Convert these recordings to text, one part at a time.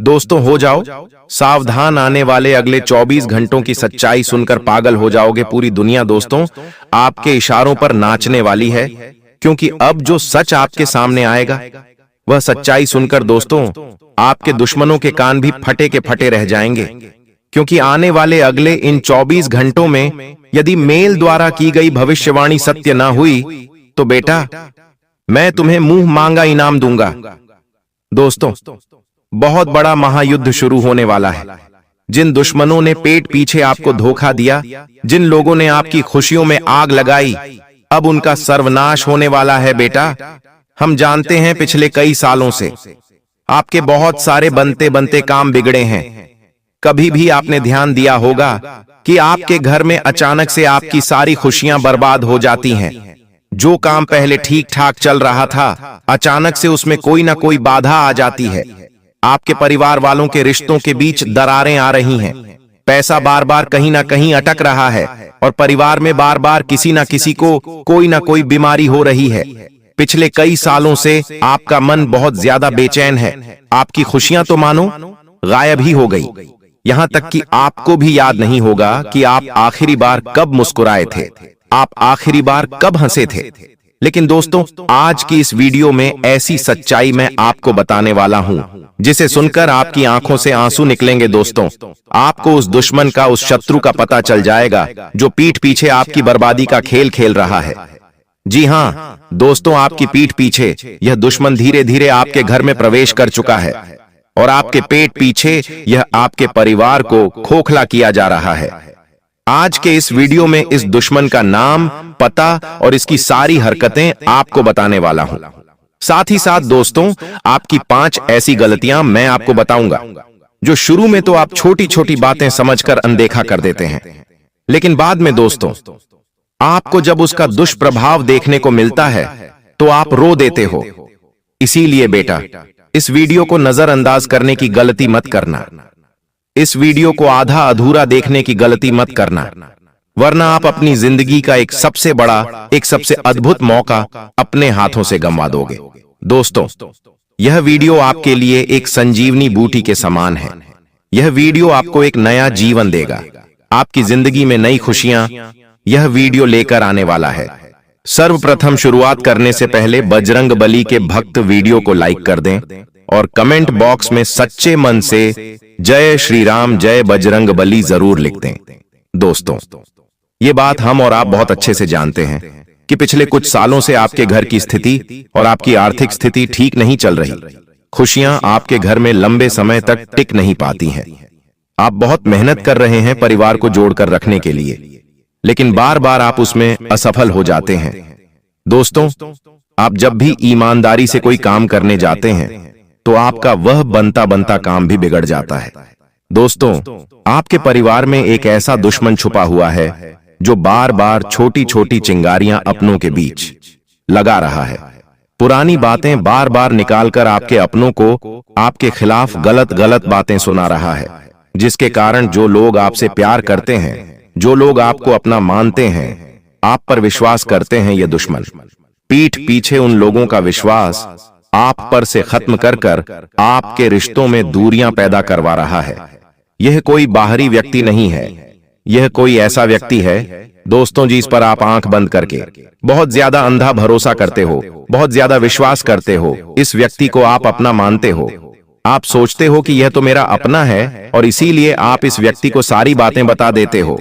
दोस्तों हो जाओ सावधान, आने वाले अगले 24 घंटों की सच्चाई सुनकर पागल हो जाओगे। पूरी दुनिया दोस्तों आपके इशारों पर नाचने वाली है, क्योंकि अब जो सच आपके सामने आएगा वह सच्चाई सुनकर दोस्तों आपके दुश्मनों के कान भी फटे के फटे रह जाएंगे। क्योंकि आने वाले अगले इन 24 घंटों में यदि मेल द्वारा की गई भविष्यवाणी सत्य ना हुई तो बेटा मैं तुम्हें मुंह मांगा इनाम दूंगा। दोस्तों बहुत बड़ा महायुद्ध शुरू होने वाला है। जिन दुश्मनों ने पेट पीछे आपको धोखा दिया, जिन लोगों ने आपकी खुशियों में आग लगाई, अब उनका सर्वनाश होने वाला है बेटा। हम जानते हैं पिछले कई सालों से आपके बहुत सारे बनते बनते काम बिगड़े हैं। कभी भी आपने ध्यान दिया होगा कि आपके घर में अचानक से आपकी सारी खुशियां बर्बाद हो जाती हैं। जो काम पहले ठीक ठाक चल रहा था, अचानक से उसमें कोई ना कोई बाधा आ जाती है। आपके परिवार वालों के रिश्तों के बीच दरारें आ रही हैं। पैसा बार बार कहीं ना कहीं अटक रहा है और परिवार में बार बार किसी ना किसी को कोई ना कोई बीमारी हो रही है। पिछले कई सालों से आपका मन बहुत ज्यादा बेचैन है। आपकी खुशियां तो मानो गायब ही हो गई। यहां तक कि आपको भी याद नहीं होगा कि आप आखिरी बार कब मुस्कुराए थे, आप आखिरी बार कब हंसे थे। लेकिन दोस्तों आज की इस वीडियो में ऐसी सच्चाई मैं आपको बताने वाला हूं जिसे सुनकर आपकी आंखों से आंसू निकलेंगे। दोस्तों आपको उस दुश्मन का, उस शत्रु का पता चल जाएगा जो पीठ पीछे आपकी बर्बादी का खेल खेल रहा है। जी हां दोस्तों, आपकी पीठ पीछे यह दुश्मन धीरे धीरे आपके घर में प्रवेश कर चुका है और आपके पेट पीछे यह आपके परिवार को खोखला किया जा रहा है। आज के इस वीडियो में इस दुश्मन का नाम, पता और इसकी सारी हरकतें आपको बताने वाला हूं। साथ ही साथ दोस्तों आपकी 5 ऐसी गलतियां मैं आपको बताऊंगा जो शुरू में तो आप छोटी छोटी बातें समझकर अनदेखा कर देते हैं, लेकिन बाद में दोस्तों आपको जब उसका दुष्प्रभाव देखने को मिलता है तो आप रो देते हो। इसीलिए बेटा इस वीडियो को नजरअंदाज करने की गलती मत करना। इस वीडियो को आधा अधूरा देखने की गलती मत करना, वरना आप अपनी जिंदगी का एक सबसे बड़ा, एक सबसे अद्भुत मौका अपने हाथों से गंवा दोगे। दोस्तों यह वीडियो आपके लिए एक संजीवनी बूटी के समान है। यह वीडियो आपको एक नया जीवन देगा, आपकी जिंदगी में नई खुशियां यह वीडियो लेकर आने वाला है। सर्वप्रथम शुरुआत करने से पहले बजरंग बली के भक्त वीडियो को लाइक कर दें और कमेंट बॉक्स में सच्चे मन से जय श्री राम, जय बजरंग बली जरूर लिख दें। दोस्तों ये बात हम और आप बहुत अच्छे से जानते हैं कि पिछले कुछ सालों से आपके घर की स्थिति और आपकी आर्थिक स्थिति ठीक नहीं चल रही। खुशियां आपके घर में लंबे समय तक टिक नहीं पाती हैं। आप बहुत मेहनत कर रहे हैं परिवार को जोड़कर रखने के लिए, लेकिन बार बार आप उसमें असफल हो जाते हैं। दोस्तों आप जब भी ईमानदारी से कोई काम करने जाते हैं तो आपका वह बनता बनता काम भी बिगड़ जाता है। दोस्तों आपके परिवार में एक ऐसा दुश्मन छुपा हुआ है जो बार बार छोटी छोटी चिंगारियां अपनों के बीच लगा रहा है। पुरानी बातें बार बार निकालकर आपके अपनों को आपके खिलाफ गलत गलत बातें सुना रहा है, जिसके कारण जो लोग आपसे प्यार करते हैं, जो लोग आपको अपना मानते हैं, आप पर विश्वास करते हैं, ये दुश्मन पीठ पीछे उन लोगों का विश्वास आप पर से खत्म कर कर आपके रिश्तों में दूरियां पैदा करवा रहा है। यह कोई बाहरी व्यक्ति नहीं है, यह कोई ऐसा व्यक्ति है दोस्तों जिस पर आप आंख बंद करके बहुत ज्यादा अंधा भरोसा करते हो, बहुत ज्यादा विश्वास करते हो। इस व्यक्ति को आप अपना मानते हो, आप सोचते हो कि यह तो मेरा अपना है और इसीलिए आप इस व्यक्ति को सारी बातें बता देते हो।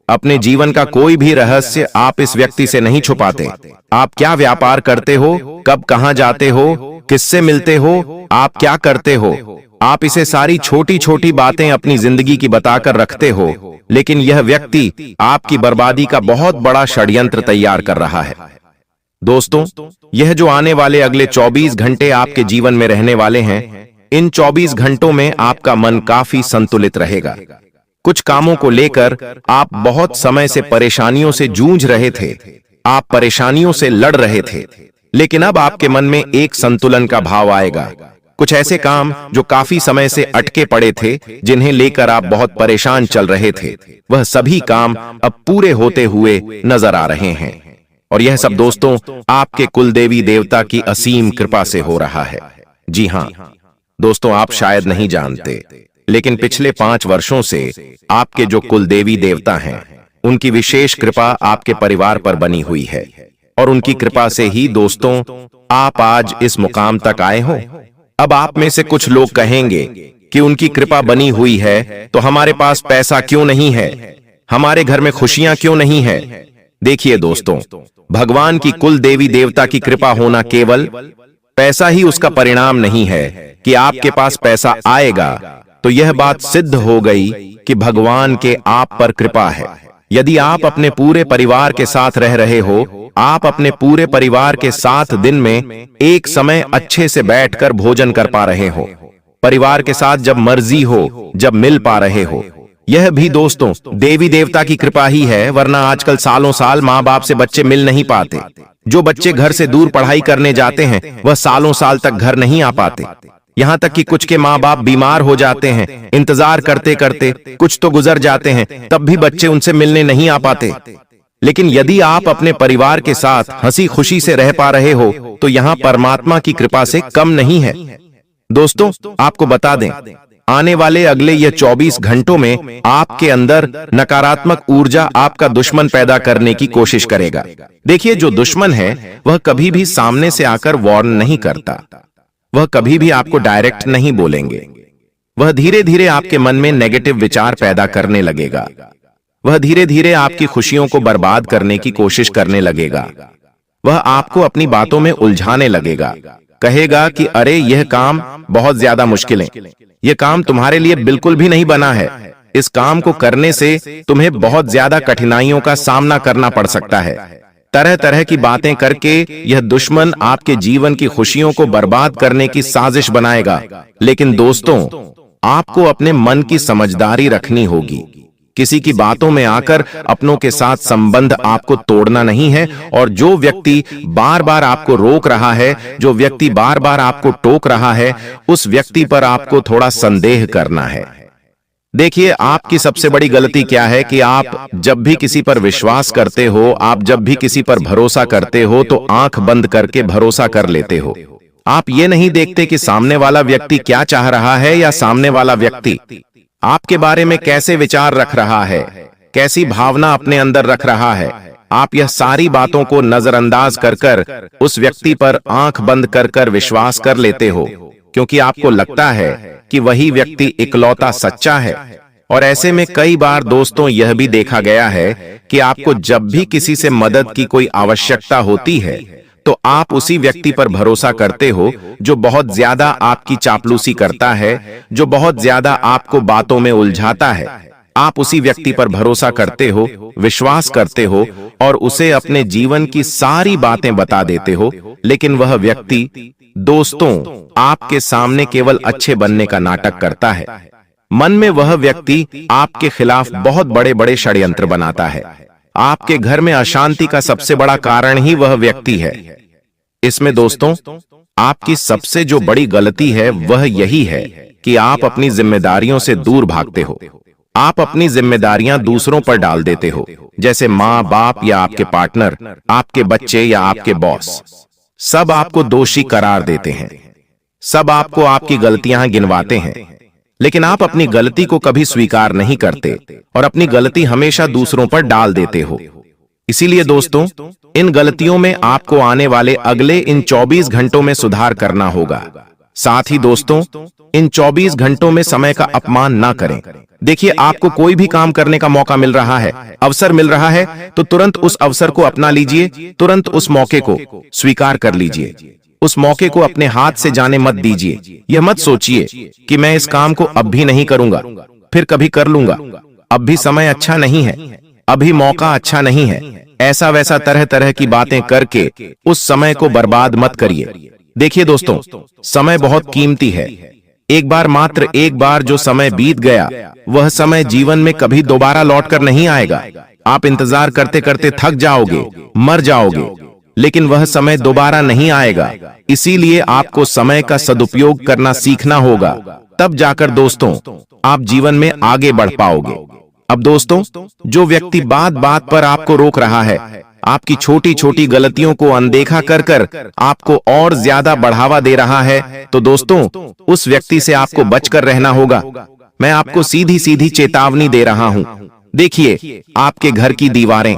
अपने जीवन का कोई भी रहस्य आप इस व्यक्ति से नहीं छुपाते। आप क्या व्यापार करते हो, कब कहां जाते हो, किससे मिलते हो, आप क्या करते हो, आप इसे सारी छोटी छोटी बातें अपनी जिंदगी की बताकर रखते हो। लेकिन यह व्यक्ति आपकी बर्बादी का बहुत बड़ा षड्यंत्र तैयार कर रहा है। दोस्तों यह जो आने वाले अगले 24 घंटे आपके जीवन में रहने वाले हैं, इन 24 घंटों में आपका मन काफी संतुलित रहेगा। कुछ कामों को लेकर आप बहुत समय से परेशानियों से जूझ रहे थे, आप परेशानियों से लड़ रहे थे, लेकिन अब आपके मन में एक संतुलन का भाव आएगा। कुछ ऐसे काम जो काफी समय से अटके पड़े थे, जिन्हें लेकर आप बहुत परेशान चल रहे थे, वह सभी काम अब पूरे होते हुए नजर आ रहे हैं। और यह सब दोस्तों आपके कुलदेवी देवता की असीम कृपा से हो रहा है। जी हां, दोस्तों, आप शायद नहीं जानते, लेकिन पिछले 5 वर्षों से आपके जो कुल देवी देवता हैं, उनकी विशेष कृपा आपके परिवार पर बनी हुई है। और उनकी कृपा से ही दोस्तों आप आज इस मुकाम तक आए हो। अब आप में से कुछ लोग कहेंगे कि उनकी कृपा बनी हुई है तो हमारे पास पैसा क्यों नहीं है, हमारे घर में खुशियां क्यों नहीं है। देखिए दोस्तों, भगवान की कुल देवी देवता की कृपा होना केवल पैसा ही उसका परिणाम नहीं है कि आपके पास पैसा आएगा तो यह बात सिद्ध हो गई कि भगवान के आप पर कृपा है। यदि आप अपने पूरे परिवार के साथ रह रहे हो, आप अपने पूरे परिवार के साथ दिन में एक समय अच्छे से बैठकर भोजन कर पा रहे हो, परिवार के साथ जब मर्जी हो जब मिल पा रहे हो, यह भी दोस्तों देवी देवता की कृपा ही है। वरना आजकल सालों साल माँ बाप से बच्चे मिल नहीं पाते। जो बच्चे घर से दूर पढ़ाई करने जाते हैं वह सालों साल तक घर नहीं आ पाते। यहाँ तक कि कुछ के माँ बाप बीमार हो जाते हैं, इंतजार करते करते कुछ तो गुजर जाते हैं, तब भी बच्चे उनसे मिलने नहीं आ पाते। लेकिन यदि आप अपने परिवार के साथ हंसी खुशी से रह पा रहे हो तो यहाँ परमात्मा की कृपा से कम नहीं है। दोस्तों, आपको बता दें, आने वाले अगले ये 24 घंटों में आपके अंदर नकारात्मक ऊर्जा आपका दुश्मन पैदा करने की कोशिश करेगा। देखिए, जो दुश्मन है वह कभी भी सामने से आकर वार्न नहीं करता, वह कभी भी आपको डायरेक्ट नहीं बोलेंगे। वह धीरे धीरे आपके मन में नेगेटिव विचार पैदा करने लगेगा। वह धीरे धीरे आपकी खुशियों को बर्बाद करने की कोशिश करने लगेगा। वह आपको अपनी बातों में उलझाने लगेगा, कहेगा कि अरे यह काम बहुत ज्यादा मुश्किल है, यह काम तुम्हारे लिए बिल्कुल भी नहीं बना है, इस काम को करने से तुम्हें बहुत ज्यादा कठिनाइयों का सामना करना पड़ सकता है। तरह तरह की बातें करके यह दुश्मन आपके जीवन की खुशियों को बर्बाद करने की साजिश बनाएगा। लेकिन दोस्तों, आपको अपने मन की समझदारी रखनी होगी। किसी की बातों में आकर अपनों के साथ संबंध आपको तोड़ना नहीं है। और जो व्यक्ति बार बार आपको रोक रहा है, जो व्यक्ति बार बार आपको टोक रहा है, उस व्यक्ति पर आपको थोड़ा संदेह करना है। देखिए, आपकी सबसे बड़ी गलती क्या है कि आप जब भी किसी पर विश्वास करते हो, आप जब भी किसी पर भरोसा करते हो तो आंख बंद करके भरोसा कर लेते हो। आप ये नहीं देखते कि सामने वाला व्यक्ति क्या चाह रहा है या सामने वाला व्यक्ति आपके बारे में कैसे विचार रख रहा है, कैसी भावना अपने अंदर रख रहा है। आप यह सारी बातों को नजरअंदाज कर कर उस व्यक्ति पर आंख बंद कर कर विश्वास कर लेते हो, क्योंकि आपको लगता है कि वही व्यक्ति इकलौता सच्चा है। और ऐसे में कई बार दोस्तों यह भी देखा गया है कि आपको जब भी किसी से मदद की कोई आवश्यकता होती है तो आप उसी व्यक्ति पर भरोसा करते हो जो बहुत ज्यादा आपकी चापलूसी करता है, जो बहुत ज्यादा आपको बातों में उलझाता है। आप उसी व्यक्ति पर भरोसा करते हो, विश्वास करते हो और उसे अपने जीवन की सारी बातें बता देते हो। लेकिन वह व्यक्ति दोस्तों आपके सामने केवल अच्छे बनने का नाटक करता है। मन में वह व्यक्ति आपके खिलाफ बहुत बड़े बड़े षड्यंत्र बनाता है। आपके घर में अशांति का सबसे बड़ा कारण ही वह व्यक्ति है। इसमें दोस्तों आपकी सबसे जो बड़ी गलती है वह यही है कि आप अपनी जिम्मेदारियों से दूर भागते हो। आप अपनी जिम्मेदारियां दूसरों पर डाल देते हो, जैसे माँ बाप या आपके पार्टनर, आपके बच्चे या आपके बॉस। सब आपको दोषी करार देते हैं, सब आपको आपकी गलतियां गिनवाते हैं, लेकिन आप अपनी गलती को कभी स्वीकार नहीं करते और अपनी गलती हमेशा दूसरों पर डाल देते हो। इसीलिए दोस्तों इन गलतियों में आपको आने वाले अगले इन 24 घंटों में सुधार करना होगा। साथ ही दोस्तों इन 24 घंटों में समय का अपमान ना करें। देखिए, आपको कोई भी काम करने का मौका मिल रहा है, अवसर मिल रहा है, तो तुरंत उस अवसर को अपना लीजिए, तुरंत उस मौके को स्वीकार कर लीजिए। उस मौके को अपने हाथ से जाने मत दीजिए। यह मत सोचिए कि मैं इस काम को अब भी नहीं करूंगा, फिर कभी कर लूंगा, अब भी समय अच्छा नहीं है, अभी मौका अच्छा नहीं है। ऐसा वैसा तरह तरह की बातें करके उस समय को बर्बाद मत करिए। देखिए दोस्तों, समय बहुत कीमती है। एक बार, मात्र एक बार जो समय बीत गया, वह समय जीवन में कभी दोबारा लौटकर नहीं आएगा। आप इंतजार करते करते थक जाओगे, मर जाओगे, लेकिन वह समय दोबारा नहीं आएगा। इसीलिए आपको समय का सदुपयोग करना सीखना होगा, तब जाकर दोस्तों आप जीवन में आगे बढ़ पाओगे। अब दोस्तों जो व्यक्ति बात बात पर आपको रोक रहा है, आपकी छोटी छोटी गलतियों को अनदेखा कर कर आपको और ज्यादा बढ़ावा दे रहा है, तो दोस्तों उस व्यक्ति से आपको बचकर रहना होगा। मैं आपको सीधी सीधी चेतावनी दे रहा हूं। देखिए, आपके घर की दीवारें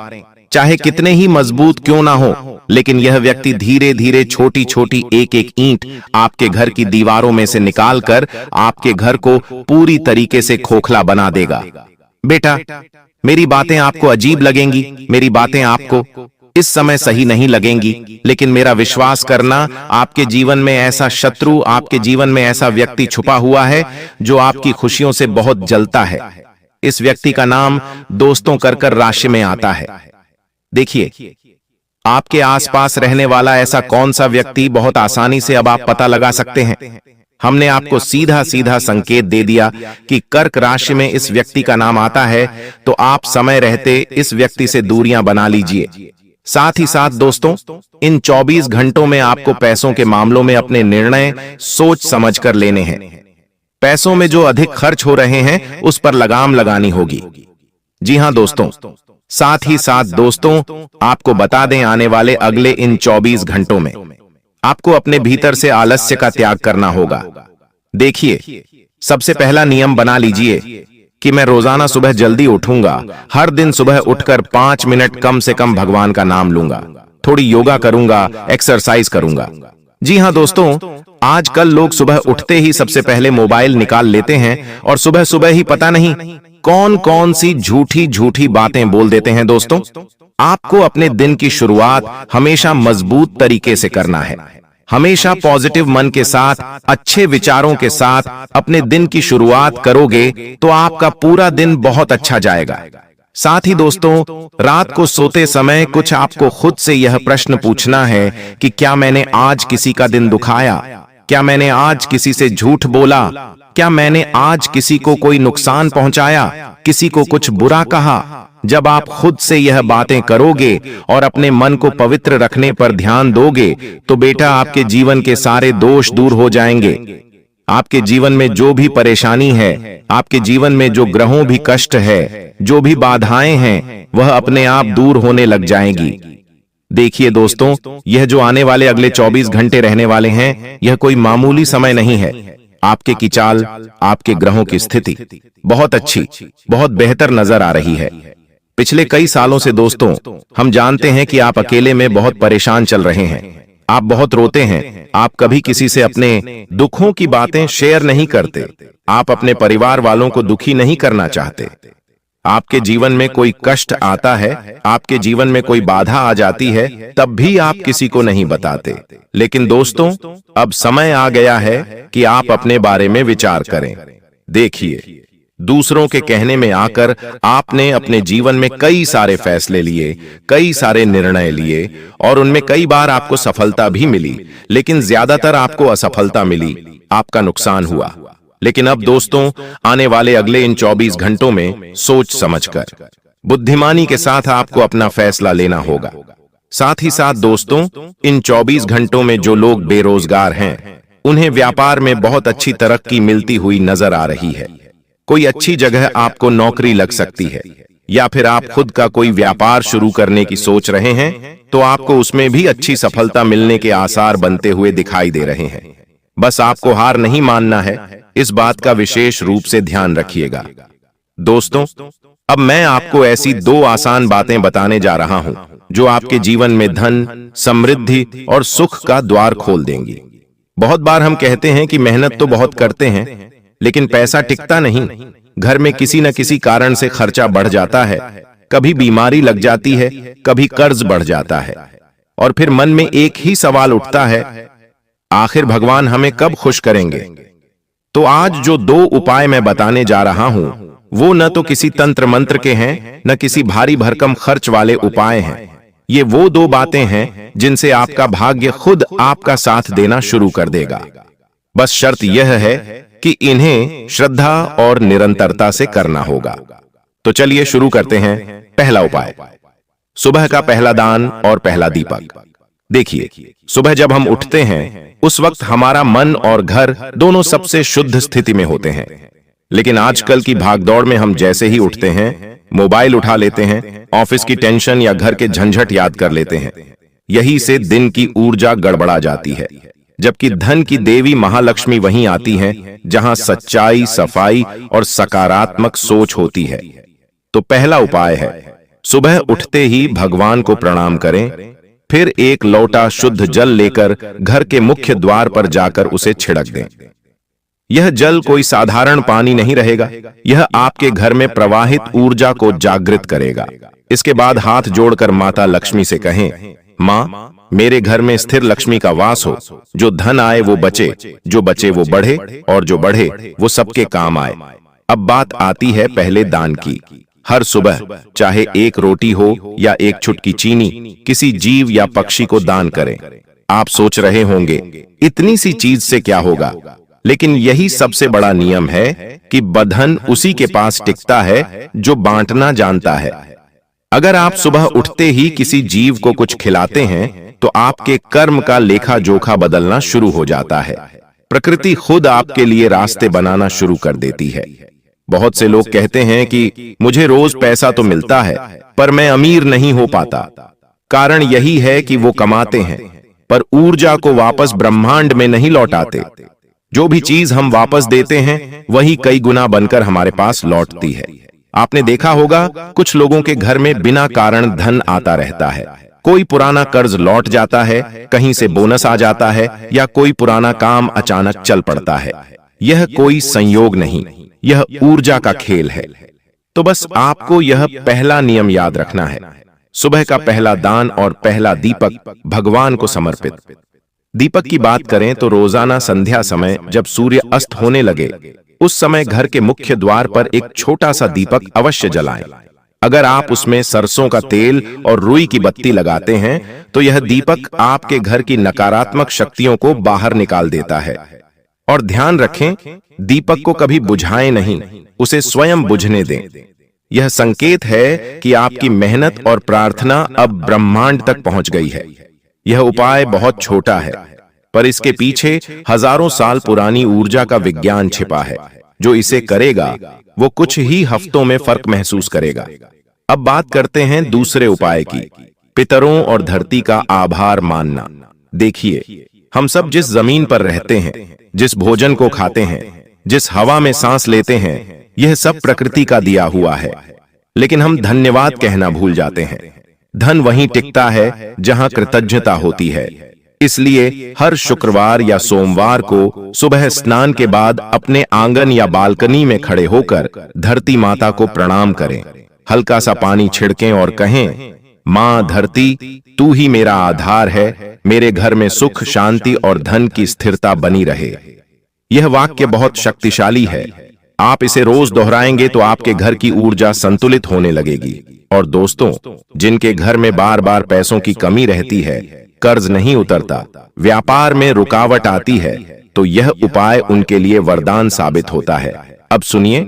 चाहे कितने ही मजबूत क्यों ना हो, लेकिन यह व्यक्ति धीरे धीरे छोटी छोटी एक एक ईंट आपके घर की दीवारों में से निकालकर आपके घर को पूरी तरीके से खोखला बना देगा। बेटा, मेरी बातें आपको अजीब लगेंगी, मेरी बातें आपको इस समय सही नहीं लगेंगी, लेकिन मेरा विश्वास करना, आपके जीवन में ऐसा शत्रु, आपके जीवन में ऐसा व्यक्ति छुपा हुआ है जो आपकी खुशियों से बहुत जलता है। इस व्यक्ति का नाम दोस्तों कर राशि में आता है। देखिए, आपके आसपास रहने वाला ऐसा कौन सा व्यक्ति बहुत आसानी से अब आप पता लगा सकते हैं। हमने आपको सीधा सीधा संकेत दे दिया कि कर्क राशि में इस व्यक्ति का नाम आता है, तो आप समय रहते इस व्यक्ति से दूरियां बना लीजिए। साथ ही साथ दोस्तों, इन 24 घंटों में आपको पैसों के मामलों में अपने निर्णय सोच समझ कर लेने हैं। पैसों में जो अधिक खर्च हो रहे हैं उस पर लगाम लगानी होगी। जी हां दोस्तों, साथ ही साथ दोस्तों, आपको बता दें, आने वाले अगले इन 24 घंटों में आपको अपने भीतर से आलस्य का त्याग करना होगा। देखिए, सबसे पहला नियम बना लीजिए कि मैं रोजाना सुबह जल्दी उठूंगा। हर दिन सुबह उठकर 5 मिनट कम से कम भगवान का नाम लूंगा, थोड़ी योगा करूंगा, एक्सरसाइज करूंगा। जी हां दोस्तों, आजकल लोग सुबह उठते ही सबसे पहले मोबाइल निकाल लेते हैं और सुबह सुबह ही पता नहीं कौन कौन सी झूठी झूठी बातें बोल देते हैं। दोस्तों, आपको अपने दिन की शुरुआत हमेशा मजबूत तरीके से करना है। हमेशा पॉजिटिव मन के साथ, अच्छे विचारों के साथ अपने दिन की शुरुआत करोगे तो आपका पूरा दिन बहुत अच्छा जाएगा। साथ ही दोस्तों, रात को सोते समय कुछ आपको खुद से यह प्रश्न पूछना है कि क्या मैंने आज किसी का दिन दुखाया? क्या मैंने आज किसी से झूठ बोला? क्या मैंने आज किसी को कोई नुकसान पहुंचाया, किसी को कुछ बुरा कहा? जब आप खुद से यह बातें करोगे और अपने मन को पवित्र रखने पर ध्यान दोगे, तो बेटा आपके जीवन के सारे दोष दूर हो जाएंगे। आपके जीवन में जो भी परेशानी है, आपके जीवन में जो ग्रहों भी कष्ट है, जो भी बाधाएं हैं, वह अपने आप दूर होने लग जाएंगी। देखिए दोस्तों, यह जो आने वाले अगले 24 घंटे रहने वाले हैं, यह कोई मामूली समय नहीं है। आपके की चाल, आपके ग्रहों की स्थिति बहुत अच्छी, बहुत बेहतर नजर आ रही है। पिछले कई सालों से दोस्तों, हम जानते हैं कि आप अकेले में बहुत परेशान चल रहे हैं। आप बहुत रोते हैं, आप कभी किसी से अपने दुखों की बातें शेयर नहीं करते, आप अपने परिवार वालों को दुखी नहीं करना चाहते। आपके जीवन में कोई कष्ट आता है, आपके जीवन में कोई बाधा आ जाती है, तब भी आप किसी को नहीं बताते। लेकिन दोस्तों, अब समय आ गया है कि आप अपने बारे में विचार करें। देखिए, दूसरों के कहने में आकर आपने अपने जीवन में कई सारे फैसले लिए, कई सारे निर्णय लिए और उनमें कई बार आपको सफलता भी मिली, लेकिन ज्यादातर आपको असफलता मिली, आपका नुकसान हुआ। लेकिन अब दोस्तों, आने वाले अगले इन 24 घंटों में सोच समझकर, बुद्धिमानी के साथ आपको अपना फैसला लेना होगा। साथ ही साथ दोस्तों, इन 24 घंटों में जो लोग बेरोजगार हैं, उन्हें व्यापार में बहुत अच्छी तरक्की मिलती हुई नजर आ रही है। कोई अच्छी जगह आपको नौकरी लग सकती है, या फिर आप खुद का कोई व्यापार शुरू करने की सोच रहे हैं, तो आपको उसमें भी अच्छी सफलता मिलने के आसार बनते हुए दिखाई दे रहे हैं। बस आपको हार नहीं मानना है, इस बात का विशेष रूप से ध्यान रखिएगा। दोस्तों, अब मैं आपको ऐसी 2 आसान बातें बताने जा रहा हूं जो आपके जीवन में धन, समृद्धि और सुख का द्वार खोल देंगी। बहुत बार हम कहते हैं कि मेहनत तो बहुत करते हैं, लेकिन पैसा टिकता नहीं। घर में किसी न किसी कारण से खर्चा बढ़ जाता है, कभी बीमारी लग जाती है, कभी कर्ज बढ़ जाता है, और फिर मन में एक ही सवाल उठता है, आखिर भगवान हमें कब खुश करेंगे? तो आज जो 2 उपाय मैं बताने जा रहा हूं, वो न तो किसी तंत्र मंत्र के हैं, न किसी भारी भरकम खर्च वाले उपाय हैं। ये वो 2 बातें हैं जिनसे आपका भाग्य खुद आपका साथ देना शुरू कर देगा। बस शर्त यह है कि इन्हें श्रद्धा और निरंतरता से करना होगा। तो चलिए शुरू करते हैं। पहला उपाय, सुबह का पहला दान और पहला दीपक। देखिए, सुबह जब हम उठते हैं, उस वक्त हमारा मन और घर दोनों सबसे शुद्ध स्थिति में होते हैं। लेकिन आजकल की भागदौड़ में हम जैसे ही उठते हैं, मोबाइल उठा लेते हैं, ऑफिस की टेंशन या घर के झंझट याद कर लेते हैं। यही से दिन की ऊर्जा गड़बड़ा जाती है। जबकि धन की देवी महालक्ष्मी वहीं आती हैं जहां सच्चाई, सफाई और सकारात्मक सोच होती है। तो पहला उपाय है, सुबह उठते ही भगवान को प्रणाम करें, फिर एक लोटा शुद्ध जल लेकर घर के मुख्य द्वार पर जाकर उसे छिड़क दें। यह जल कोई साधारण पानी नहीं रहेगा, यह आपके घर में प्रवाहित ऊर्जा को जागृत करेगा। इसके बाद हाथ जोड़कर माता लक्ष्मी से कहें, माँ, मेरे घर में स्थिर लक्ष्मी का वास हो, जो धन आए वो बचे, जो बचे वो बढ़े, और जो बढ़े वो सबके काम आए। अब बात आती है पहले दान की। हर सुबह चाहे एक रोटी हो या एक चुटकी चीनी किसी जीव या पक्षी को दान करें। आप सोच रहे होंगे इतनी सी चीज से क्या होगा, लेकिन यही सबसे बड़ा नियम है कि बधन उसी के पास टिकता है जो बांटना जानता है। अगर आप सुबह उठते ही किसी जीव को कुछ खिलाते हैं तो आपके कर्म का लेखा जोखा बदलना शुरू हो जाता है। प्रकृति खुद आपके लिए रास्ते बनाना शुरू कर देती है। बहुत से लोग कहते हैं कि मुझे रोज पैसा तो मिलता है पर मैं अमीर नहीं हो पाता। कारण यही है कि वो कमाते हैं पर ऊर्जा को वापस ब्रह्मांड में नहीं लौटाते। जो भी चीज हम वापस देते हैं वही कई गुना बनकर हमारे पास लौटती है। आपने देखा होगा कुछ लोगों के घर में बिना कारण धन आता रहता है। कोई पुराना कर्ज लौट जाता है, कहीं से बोनस आ जाता है या कोई पुराना काम अचानक चल पड़ता है। यह कोई संयोग नहीं, यह ऊर्जा का खेल है। तो बस आपको यह पहला नियम याद रखना है। सुबह का पहला दान और पहला दीपक भगवान को समर्पित। दीपक की बात करें तो रोजाना संध्या समय जब सूर्य अस्त होने लगे उस समय घर के मुख्य द्वार पर एक छोटा सा दीपक अवश्य जलाएं। अगर आप उसमें सरसों का तेल और रुई की बत्ती लगाते हैं तो यह दीपक आपके घर की नकारात्मक शक्तियों को बाहर निकाल देता है। और ध्यान रखें, दीपक को कभी बुझाएं नहीं, उसे स्वयं बुझने दें। यह संकेत है कि आपकी मेहनत और प्रार्थना अब ब्रह्मांड तक पहुंच गई है। यह उपाय बहुत छोटा है पर इसके पीछे हजारों साल पुरानी ऊर्जा का विज्ञान छिपा है। जो इसे करेगा वो कुछ ही हफ्तों में फर्क महसूस करेगा। अब बात करते हैं दूसरे उपाय की, पितरों और धरती का आभार मानना। देखिए, हम सब जिस जमीन पर रहते हैं, जिस भोजन को खाते हैं, जिस हवा में सांस लेते हैं, यह सब प्रकृति का दिया हुआ है। लेकिन हम धन्यवाद कहना भूल जाते हैं। धन वहीं टिकता है जहां कृतज्ञता होती है। इसलिए हर शुक्रवार या सोमवार को सुबह स्नान के बाद अपने आंगन या बालकनी में खड़े होकर धरती माता को प्रणाम करें। हल्का सा पानी छिड़कें और कहें, मां धरती, तू ही मेरा आधार है, मेरे घर में सुख, शांति और धन की स्थिरता बनी रहे। यह वाक्य बहुत शक्तिशाली है। आप इसे रोज दोहराएंगे तो आपके घर की ऊर्जा संतुलित होने लगेगी। और दोस्तों, जिनके घर में बार बार पैसों की कमी रहती है, कर्ज नहीं उतरता, व्यापार में रुकावट आती है, तो यह उपाय उनके लिए वरदान साबित होता है। अब सुनिए,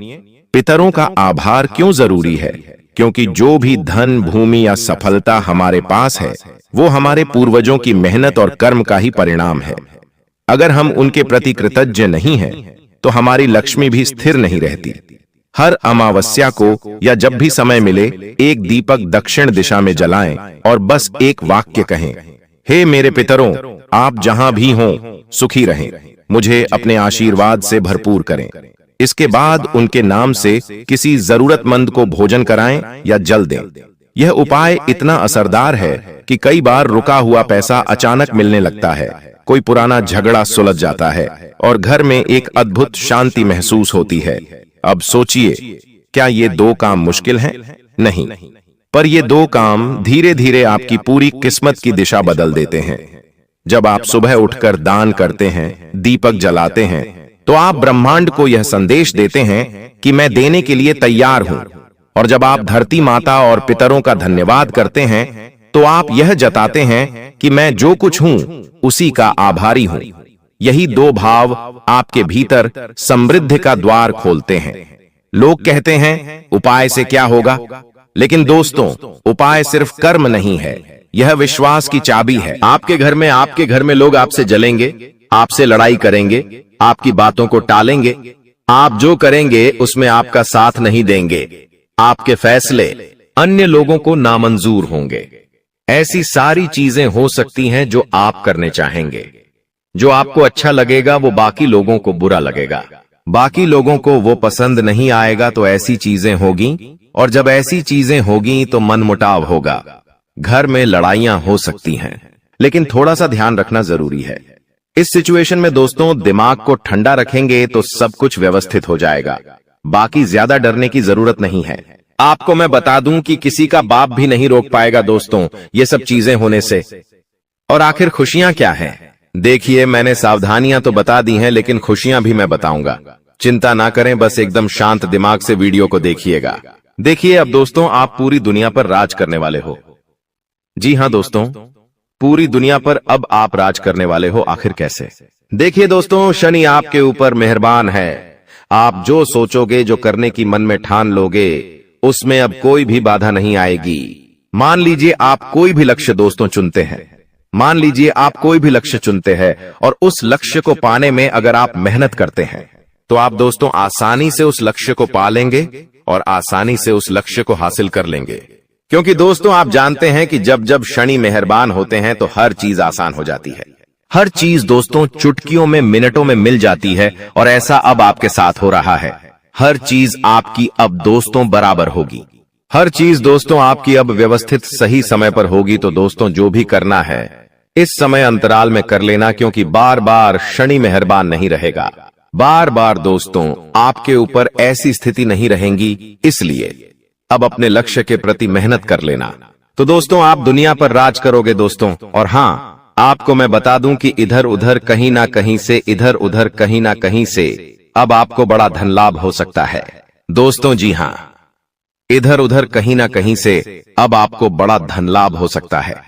पितरों का आभार क्यों जरूरी है? क्योंकि जो भी धन, भूमि या सफलता हमारे पास है वो हमारे पूर्वजों की मेहनत और कर्म का ही परिणाम है। अगर हम उनके प्रति कृतज्ञ नहीं हैं तो हमारी लक्ष्मी भी स्थिर नहीं रहती। हर अमावस्या को या जब भी समय मिले एक दीपक दक्षिण दिशा में जलाएं और बस एक वाक्य कहें, हे मेरे पितरों, आप जहां भी हों सुखी रहें, मुझे अपने आशीर्वाद से भरपूर करें। इसके बाद उनके नाम से किसी जरूरतमंद को भोजन कराएं या जल दें। यह उपाय इतना असरदार है कि कई बार रुका हुआ पैसा अचानक मिलने लगता है, कोई पुराना झगड़ा सुलझ जाता है और घर में एक अद्भुत शांति महसूस होती है। अब सोचिए, क्या ये दो काम मुश्किल हैं? नहीं, पर ये दो काम धीरे धीरे आपकी पूरी किस्मत की दिशा बदल देते हैं। जब आप सुबह उठकर दान करते हैं, दीपक जलाते हैं, तो आप ब्रह्मांड को यह संदेश देते हैं कि मैं देने के लिए तैयार हूं। और जब आप धरती माता और पितरों का धन्यवाद करते हैं तो आप यह जताते हैं कि मैं जो कुछ हूं उसी का आभारी हूं। यही दो भाव आपके भीतर समृद्धि का द्वार खोलते हैं। लोग कहते हैं उपाय से क्या होगा, लेकिन दोस्तों, उपाय सिर्फ कर्म नहीं है, यह विश्वास की चाबी है। आपके घर में लोग आपसे जलेंगे, आपसे लड़ाई करेंगे, आपकी बातों को टालेंगे, आप जो करेंगे उसमें आपका साथ नहीं देंगे। आपके फैसले अन्य लोगों को नामंजूर होंगे। ऐसी सारी चीजें हो सकती हैं जो आप करने चाहेंगे। जो आपको अच्छा लगेगा वो बाकी लोगों को बुरा लगेगा, बाकी लोगों को वो पसंद नहीं आएगा, तो ऐसी चीजें होगी। और जब ऐसी चीजें होगी तो मनमुटाव होगा, घर में लड़ाइयां हो सकती हैं। लेकिन थोड़ा सा ध्यान रखना जरूरी है। इस सिचुएशन में दोस्तों दिमाग को ठंडा रखेंगे तो सब कुछ व्यवस्थित हो जाएगा। बाकी ज्यादा डरने की जरूरत नहीं है। आपको मैं बता दूं कि किसी का बाप भी नहीं रोक पाएगा दोस्तों ये सब चीजें होने से। और आखिर खुशियां क्या हैं? देखिए, मैंने सावधानियां तो बता दी हैं, लेकिन खुशियां भी मैं बताऊंगा। चिंता ना करें, बस एकदम शांत दिमाग से वीडियो को देखिएगा। देखिए, अब दोस्तों आप पूरी दुनिया पर राज करने वाले हो। जी हां दोस्तों, पूरी दुनिया पर अब आप राज करने वाले हो। आखिर कैसे? देखिए दोस्तों, शनि आपके ऊपर मेहरबान है। आप जो सोचोगे, जो करने की मन में ठान लोगे, उसमें अब कोई भी बाधा नहीं आएगी। मान लीजिए आप कोई भी लक्ष्य दोस्तों चुनते हैं, मान लीजिए आप कोई भी लक्ष्य चुनते हैं और उस लक्ष्य को पाने में अगर आप मेहनत करते हैं तो आप दोस्तों आसानी से उस लक्ष्य को पा लेंगे और आसानी से उस लक्ष्य को हासिल कर लेंगे। क्योंकि दोस्तों आप जानते हैं कि जब जब शनि मेहरबान होते हैं तो हर चीज आसान हो जाती है। हर चीज दोस्तों चुटकियों में, मिनटों में मिल जाती है और ऐसा अब आपके साथ हो रहा है। हर चीज आपकी अब दोस्तों बराबर होगी। हर चीज दोस्तों आपकी अब व्यवस्थित सही समय पर होगी। तो दोस्तों जो भी करना है इस समय अंतराल में कर लेना, क्योंकि बार बार शनि मेहरबान नहीं रहेगा। बार बार दोस्तों आपके ऊपर ऐसी स्थिति नहीं रहेंगी, इसलिए अब अपने लक्ष्य के प्रति मेहनत कर लेना। तो दोस्तों आप दुनिया पर राज करोगे दोस्तों। और हाँ, आपको मैं बता दूं कि इधर उधर कहीं ना कहीं से, इधर उधर कहीं ना कहीं से अब आपको बड़ा धन लाभ हो सकता है दोस्तों। जी हाँ, इधर उधर कहीं ना कहीं से अब आपको बड़ा धन लाभ हो सकता है।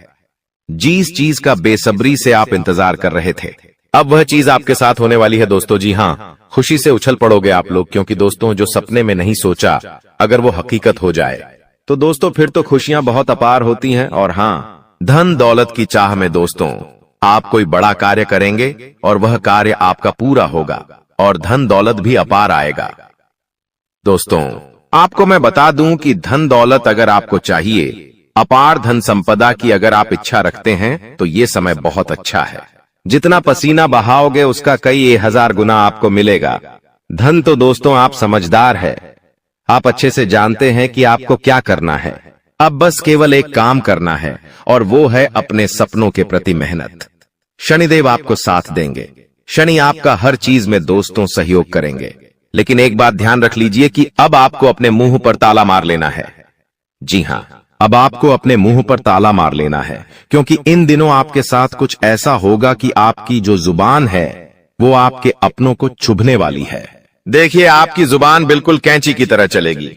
जिस चीज का बेसब्री से आप इंतजार कर रहे थे, अब वह चीज आपके साथ होने वाली है दोस्तों। जी हाँ, खुशी से उछल पड़ोगे आप लोग, क्योंकि दोस्तों जो सपने में नहीं सोचा अगर वो हकीकत हो जाए तो दोस्तों फिर तो खुशियां बहुत अपार होती हैं। और हाँ, धन दौलत की चाह में दोस्तों आप कोई बड़ा कार्य करेंगे और वह कार्य आपका पूरा होगा और धन दौलत भी अपार आएगा। दोस्तों आपको मैं बता दूं कि धन दौलत अगर आपको चाहिए, अपार धन संपदा की अगर आप इच्छा रखते हैं, तो ये समय बहुत अच्छा है। जितना पसीना बहाओगे उसका कई 1000 गुना आपको मिलेगा। धन तो दोस्तों आप समझदार है, आप अच्छे से जानते हैं कि आपको क्या करना है। अब बस केवल एक काम करना है और वो है अपने सपनों के प्रति मेहनत। शनिदेव आपको साथ देंगे। शनि आपका हर चीज में दोस्तों सहयोग करेंगे। लेकिन एक बात ध्यान रख लीजिए कि अब आपको अपने मुंह पर ताला मार लेना है। जी हाँ, अब आपको अपने मुंह पर ताला मार लेना है, क्योंकि इन दिनों आपके साथ कुछ ऐसा होगा कि आपकी जो जुबान है वो आपके अपनों को चुभने वाली है। देखिए, आपकी जुबान बिल्कुल कैंची की तरह चलेगी।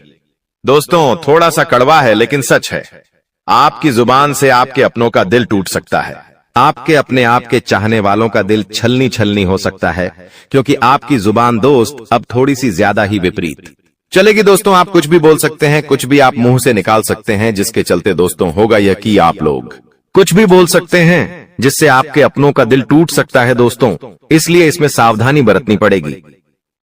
दोस्तों थोड़ा सा कड़वा है लेकिन सच है। आपकी जुबान से आपके अपनों का दिल टूट सकता है। आपके अपने आप के चाहने वालों का दिल छलनी छलनी हो सकता है, क्योंकि आपकी जुबान दोस्त अब थोड़ी सी ज्यादा ही विपरीत चलेगी। दोस्तों आप कुछ भी बोल सकते हैं, कुछ भी आप मुंह से निकाल सकते हैं, जिसके चलते दोस्तों होगा यह कि आप लोग कुछ भी बोल सकते हैं जिससे आपके अपनों का दिल टूट सकता है दोस्तों। इसलिए इसमें सावधानी बरतनी पड़ेगी।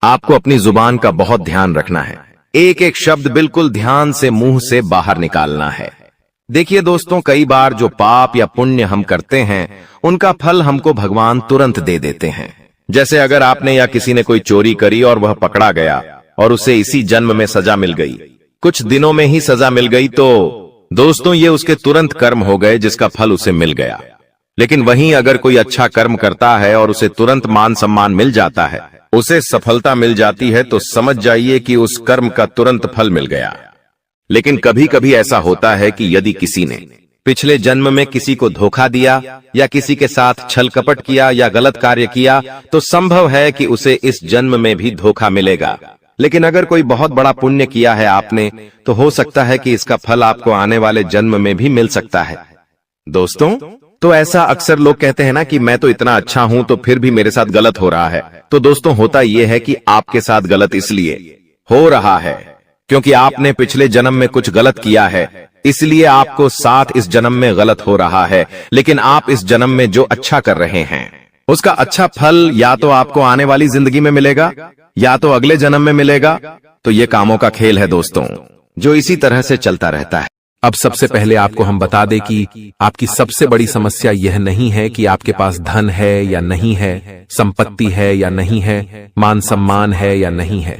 आपको अपनी जुबान का बहुत ध्यान रखना है। एक एक शब्द बिल्कुल ध्यान से मुंह से बाहर निकालना है। देखिए दोस्तों, कई बार जो पाप या पुण्य हम करते हैं उनका फल हमको भगवान तुरंत दे देते हैं। जैसे अगर आपने या किसी ने कोई चोरी करी और वह पकड़ा गया और उसे इसी जन्म में सजा मिल गई, कुछ दिनों में ही सजा मिल गई, तो दोस्तों ये उसके तुरंत कर्म हो गए जिसका फल उसे मिल गया। लेकिन वहीं अगर कोई अच्छा कर्म करता है और उसे तुरंत मान सम्मान मिल जाता है, उसे सफलता मिल जाती है, तो समझ जाइए कि उस कर्म का तुरंत फल मिल गया। लेकिन कभी कभी ऐसा होता है कि यदि किसी ने पिछले जन्म में किसी को धोखा दिया या किसी के साथ छल कपट किया या गलत कार्य किया, तो संभव है कि उसे इस जन्म में भी धोखा मिलेगा। लेकिन अगर कोई बहुत बड़ा पुण्य किया है आपने, तो हो सकता है कि इसका फल आपको आने वाले जन्म में भी मिल सकता है। दोस्तों तो ऐसा अक्सर लोग कहते हैं ना कि मैं तो इतना अच्छा हूं तो फिर भी मेरे साथ गलत हो रहा है। तो दोस्तों होता यह है कि आपके साथ गलत इसलिए हो रहा है क्योंकि आपने पिछले जन्म में कुछ गलत किया है, इसलिए आपको साथ इस जन्म में गलत हो रहा है। लेकिन आप इस जन्म में जो अच्छा कर रहे हैं उसका अच्छा फल या तो आपको आने वाली जिंदगी में मिलेगा या तो अगले जन्म में मिलेगा। तो ये कामों का खेल है दोस्तों। जो इसी तरह से चलता रहता है। अब सबसे पहले आपको हम बता दें कि आपकी सबसे बड़ी समस्या यह नहीं है कि आपके पास धन है या नहीं है, संपत्ति है या नहीं है, मान सम्मान है या नहीं है।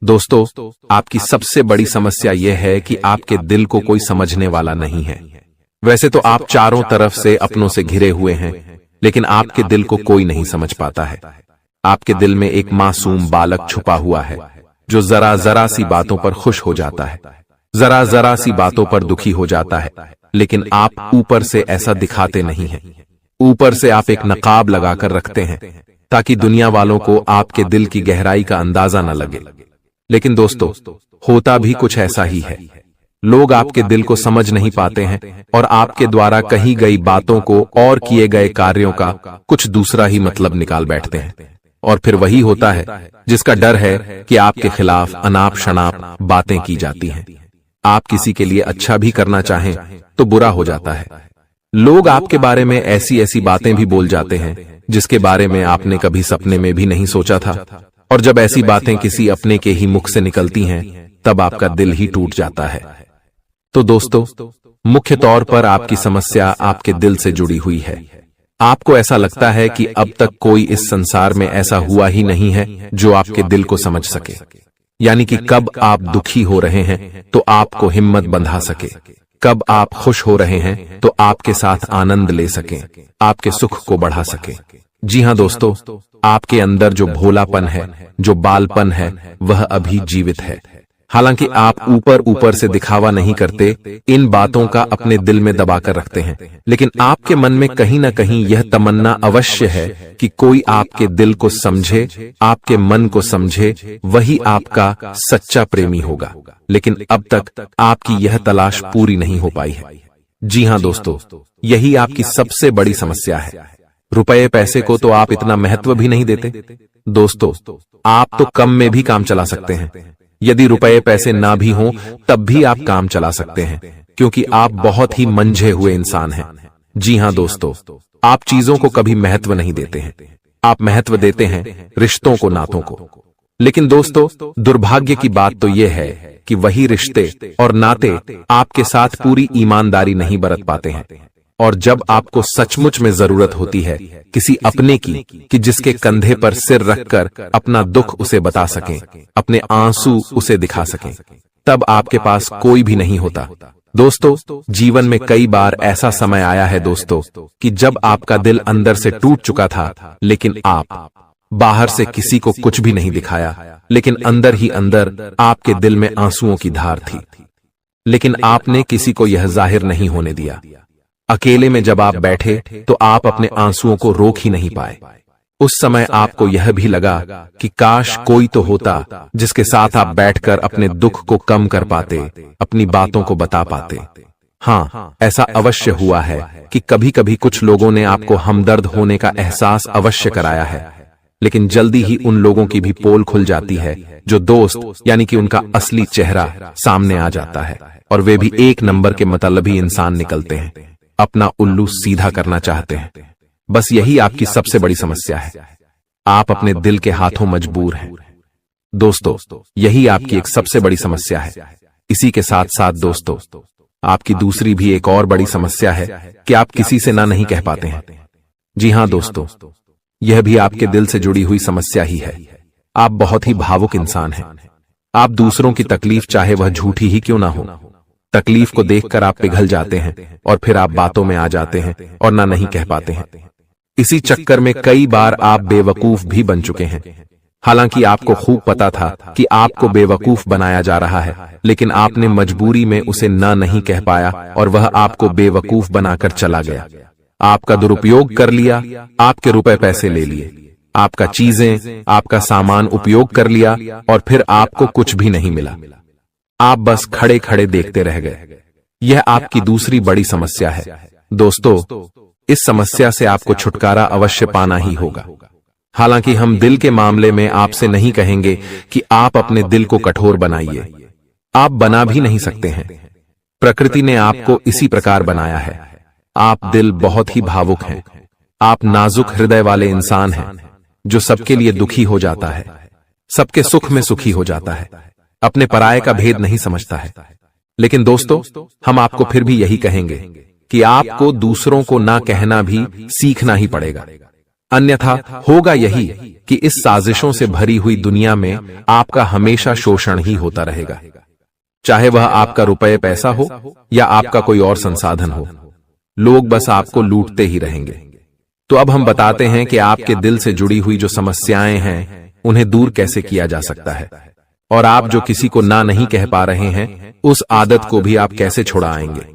दोस्तों, आपकी सबसे बड़ी समस्या यह है कि आपके दिल को कोई समझने वाला नहीं है। वैसे तो आप चारों तरफ से अपनों से घिरे हुए हैं, लेकिन आपके दिल को कोई नहीं समझ पाता है। आपके दिल में एक मासूम बालक छुपा हुआ है जो जरा जरा सी बातों पर खुश हो जाता है, जरा जरा सी बातों पर दुखी हो जाता है, लेकिन आप ऊपर से ऐसा दिखाते नहीं हैं। ऊपर से आप एक नकाब लगाकर रखते हैं ताकि दुनिया वालों को आपके दिल की गहराई का अंदाजा न लगे। लेकिन दोस्तों, होता भी कुछ ऐसा ही है। लोग आपके दिल को समझ नहीं पाते हैं और आपके द्वारा कही गई बातों को और किए गए कार्यों का कुछ दूसरा ही मतलब निकाल बैठते हैं। और फिर वही होता है जिसका डर है कि आपके खिलाफ अनाप शनाप बातें की जाती हैं। आप किसी के लिए अच्छा भी करना चाहें तो बुरा हो जाता है। लोग आपके बारे में ऐसी ऐसी बातें भी बोल जाते हैं जिसके बारे में आपने कभी सपने में भी नहीं सोचा था। और जब ऐसी बातें किसी अपने के ही मुख से निकलती हैं, तब आपका दिल ही टूट जाता है। तो दोस्तों, मुख्य तौर पर आपकी समस्या आपके दिल से जुड़ी हुई है। आपको ऐसा लगता है कि अब तक कोई इस संसार में ऐसा हुआ ही नहीं है जो आपके दिल को समझ सके। यानी कि कब आप दुखी हो रहे हैं तो आपको हिम्मत बंधा सके, कब आप खुश हो रहे हैं तो आपके साथ आनंद ले सके, आपके सुख को बढ़ा सके। जी हां दोस्तों, आपके अंदर जो भोलापन है, जो बालपन है, वह अभी जीवित है। हालांकि आप ऊपर ऊपर से दिखावा नहीं करते, इन बातों का अपने दिल में दबाकर रखते हैं, लेकिन आपके मन में कहीं ना कहीं यह तमन्ना अवश्य है कि कोई आपके दिल को समझे, आपके मन को समझे, वही आपका सच्चा प्रेमी होगा। लेकिन अब तक आपकी यह तलाश पूरी नहीं हो पाई है। जी हां दोस्तों, यही आपकी सबसे बड़ी समस्या है। रुपए पैसे को तो आप इतना महत्व भी नहीं देते। दोस्तों, आप तो कम में भी काम चला सकते हैं। यदि रुपए पैसे ना भी हों तब भी आप काम चला सकते हैं, क्योंकि आप बहुत ही मंझे हुए इंसान हैं। जी हां दोस्तों, आप चीजों को कभी महत्व नहीं देते हैं। आप महत्व देते हैं रिश्तों को, नातों को। लेकिन दोस्तों, दुर्भाग्य की बात तो यह है कि वही रिश्ते और नाते आपके साथ पूरी ईमानदारी नहीं बरत पाते हैं। और जब आपको सचमुच में जरूरत होती है किसी अपने की कि जिसके कंधे पर सिर रखकर अपना दुख उसे बता सकें, अपने आंसू उसे दिखा सकें, तब आपके पास कोई भी नहीं होता। दोस्तों, जीवन में कई बार ऐसा समय आया है दोस्तों कि जब आपका दिल अंदर से टूट चुका था, लेकिन आप बाहर से किसी को कुछ भी नहीं दिखाया, लेकिन अंदर ही अंदर आपके दिल में आंसुओं की धार थी। लेकिन आपने किसी को यह जाहिर नहीं होने दिया। अकेले में जब आप बैठे तो आप अपने आंसुओं को रोक ही नहीं पाए। उस समय आपको यह भी लगा कि काश कोई तो होता जिसके साथ आप बैठकर अपने दुख को कम कर पाते, अपनी बातों को बता पाते। हाँ, ऐसा अवश्य हुआ है कि कभी कभी कुछ लोगों ने आपको हमदर्द होने का एहसास अवश्य कराया है, लेकिन जल्दी ही उन लोगों की भी पोल खुल जाती है जो दोस्त यानी कि उनका असली चेहरा सामने आ जाता है, और वे भी एक नंबर के मतलबी इंसान निकलते हैं, अपना उल्लू सीधा करना चाहते हैं। बस यही आपकी सबसे बड़ी समस्या है। आप अपने दिल के हाथों मजबूर हैं। दोस्तों, यही आपकी एक सबसे बड़ी समस्या है। इसी के साथ साथ दोस्तों, आपकी दूसरी भी एक और बड़ी समस्या है कि आप किसी से ना नहीं कह पाते हैं। जी हां दोस्तों, यह भी आपके दिल से जुड़ी हुई समस्या ही है। आप बहुत ही भावुक इंसान हैं। आप दूसरों की तकलीफ चाहे वह झूठी ही क्यों ना हो, तकलीफ को देखकर आप पिघल जाते हैं और फिर आप बातों में आ जाते हैं और ना नहीं कह पाते हैं। इसी चक्कर में कई बार आप बेवकूफ भी बन चुके हैं। हालांकि आपको खूब पता था कि आपको बेवकूफ बनाया जा रहा है, लेकिन आपने मजबूरी में उसे ना नहीं कह पाया और वह आपको बेवकूफ बनाकर चला गया। आपका दुरुपयोग कर लिया, आपके रुपए पैसे ले लिए, आपका चीजें, आपका सामान उपयोग कर लिया और फिर आपको कुछ भी नहीं मिला। आप बस खड़े खड़े देखते रह गए। यह आपकी दूसरी बड़ी समस्या है। दोस्तों, इस समस्या से आपको छुटकारा अवश्य पाना ही होगा। हालांकि हम दिल के मामले में आपसे नहीं कहेंगे कि आप अपने दिल को कठोर बनाइए। आप बना भी नहीं सकते हैं। प्रकृति ने आपको इसी प्रकार बनाया है। आप दिल बहुत ही भावुक हैं। आप नाजुक हृदय वाले इंसान हैं जो सबके लिए दुखी हो जाता है, सबके सुख में सुखी हो जाता है। अपने पराये का भेद नहीं समझता है। लेकिन दोस्तों, हम आपको फिर भी यही कहेंगे कि आपको दूसरों को ना कहना भी सीखना ही पड़ेगा। अन्यथा होगा यही कि इस साजिशों से भरी हुई दुनिया में आपका हमेशा शोषण ही होता रहेगा, चाहे वह आपका रुपये पैसा हो या आपका कोई और संसाधन हो। लोग बस आपको लूटते ही रहेंगे। तो अब हम बताते हैं कि आपके दिल से जुड़ी हुई जो समस्याएं हैं उन्हें दूर कैसे किया जा सकता है, और आप जो किसी को ना नहीं कह पा रहे हैं उस आदत को भी आप कैसे छुड़ाएंगे,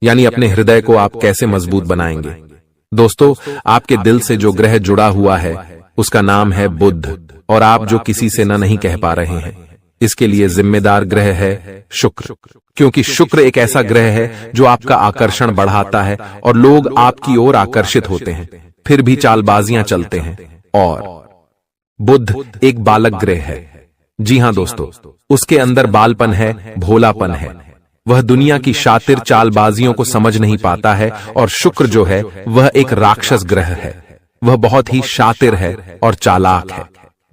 यानी अपने हृदय को आप कैसे मजबूत बनाएंगे। दोस्तों, आपके दिल से जो ग्रह जुड़ा हुआ है उसका नाम है बुध, और आप जो किसी से ना नहीं कह पा रहे हैं इसके लिए जिम्मेदार ग्रह है शुक्र, क्योंकि शुक्र एक ऐसा ग्रह है जो आपका आकर्षण बढ़ाता है और लोग आपकी ओर आकर्षित होते हैं, फिर भी चालबाजियां चलते हैं। और बुध एक बालक ग्रह है। जी हां दोस्तों, उसके अंदर बालपन है, भोलापन है। वह दुनिया की शातिर चालबाजियों को समझ नहीं पाता है। और शुक्र जो है वह एक राक्षस ग्रह है। वह बहुत ही शातिर है और चालाक है,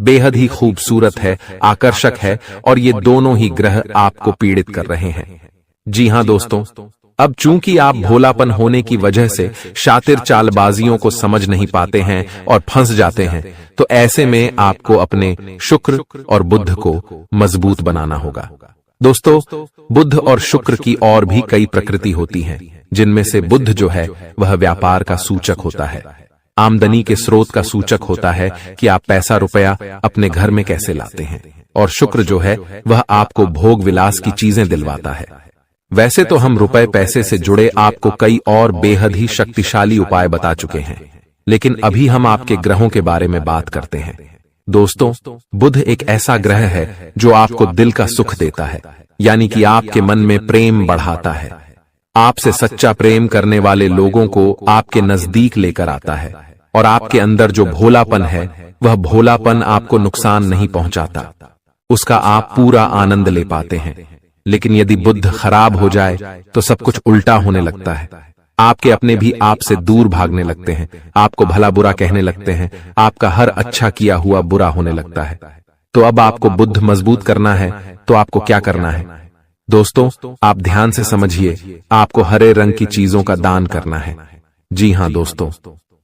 बेहद ही खूबसूरत है, आकर्षक है, और ये दोनों ही ग्रह आपको पीड़ित कर रहे हैं। जी हां दोस्तों, अब चूंकि आप भोलापन होने की वजह से शातिर चालबाजियों को समझ नहीं पाते हैं और फंस जाते हैं, तो ऐसे में आपको अपने शुक्र और बुध को मजबूत बनाना होगा। दोस्तों, बुध और शुक्र की और भी कई प्रकृति होती हैं, जिनमें से बुध जो है वह व्यापार का सूचक होता है, आमदनी के स्रोत का सूचक होता है कि आप पैसा रुपया अपने घर में कैसे लाते हैं। और शुक्र जो है वह आपको भोग विलास की चीजें दिलवाता है। वैसे तो हम रुपए पैसे से जुड़े आपको कई और बेहद ही शक्तिशाली उपाय बता चुके हैं, लेकिन अभी हम आपके ग्रहों के बारे में बात करते हैं। दोस्तों, बुध एक ऐसा ग्रह है जो आपको दिल का सुख देता है, यानी कि आपके मन में प्रेम बढ़ाता है। आपसे सच्चा प्रेम करने वाले लोगों को आपके नजदीक लेकर आता है, और आपके अंदर जो भोलापन है वह भोलापन आपको नुकसान नहीं पहुंचाता, उसका आप पूरा आनंद ले पाते हैं। लेकिन यदि बुध खराब हो जाए तो सब कुछ उल्टा होने लगता है। आपके अपने भी आपसे दूर भागने लगते हैं, आपको भला बुरा कहने लगते हैं, आपका हर अच्छा किया हुआ बुरा होने लगता है। तो अब आपको बुध मजबूत करना है तो आपको क्या करना है? दोस्तों, आप ध्यान से समझिए, आपको हरे रंग की चीजों का दान करना है। जी हां दोस्तों,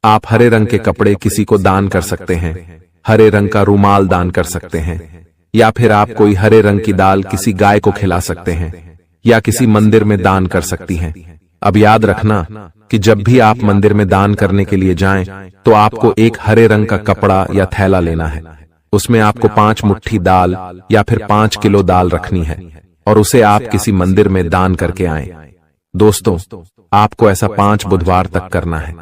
आप हरे रंग के कपड़े किसी को दान कर सकते हैं, हरे रंग का रूमाल दान कर सकते हैं, या फिर आप कोई हरे रंग की दाल किसी गाय को खिला सकते हैं, या किसी मंदिर में दान कर सकती हैं। अब याद रखना कि जब भी आप मंदिर में दान करने के लिए जाएं, तो आपको एक हरे रंग का कपड़ा या थैला लेना है। उसमें आपको 5 मुट्ठी दाल या फिर 5 किलो दाल रखनी है, और उसे आप किसी मंदिर में दान करके आएं। दोस्तों, आपको ऐसा 5 बुधवार तक करना है।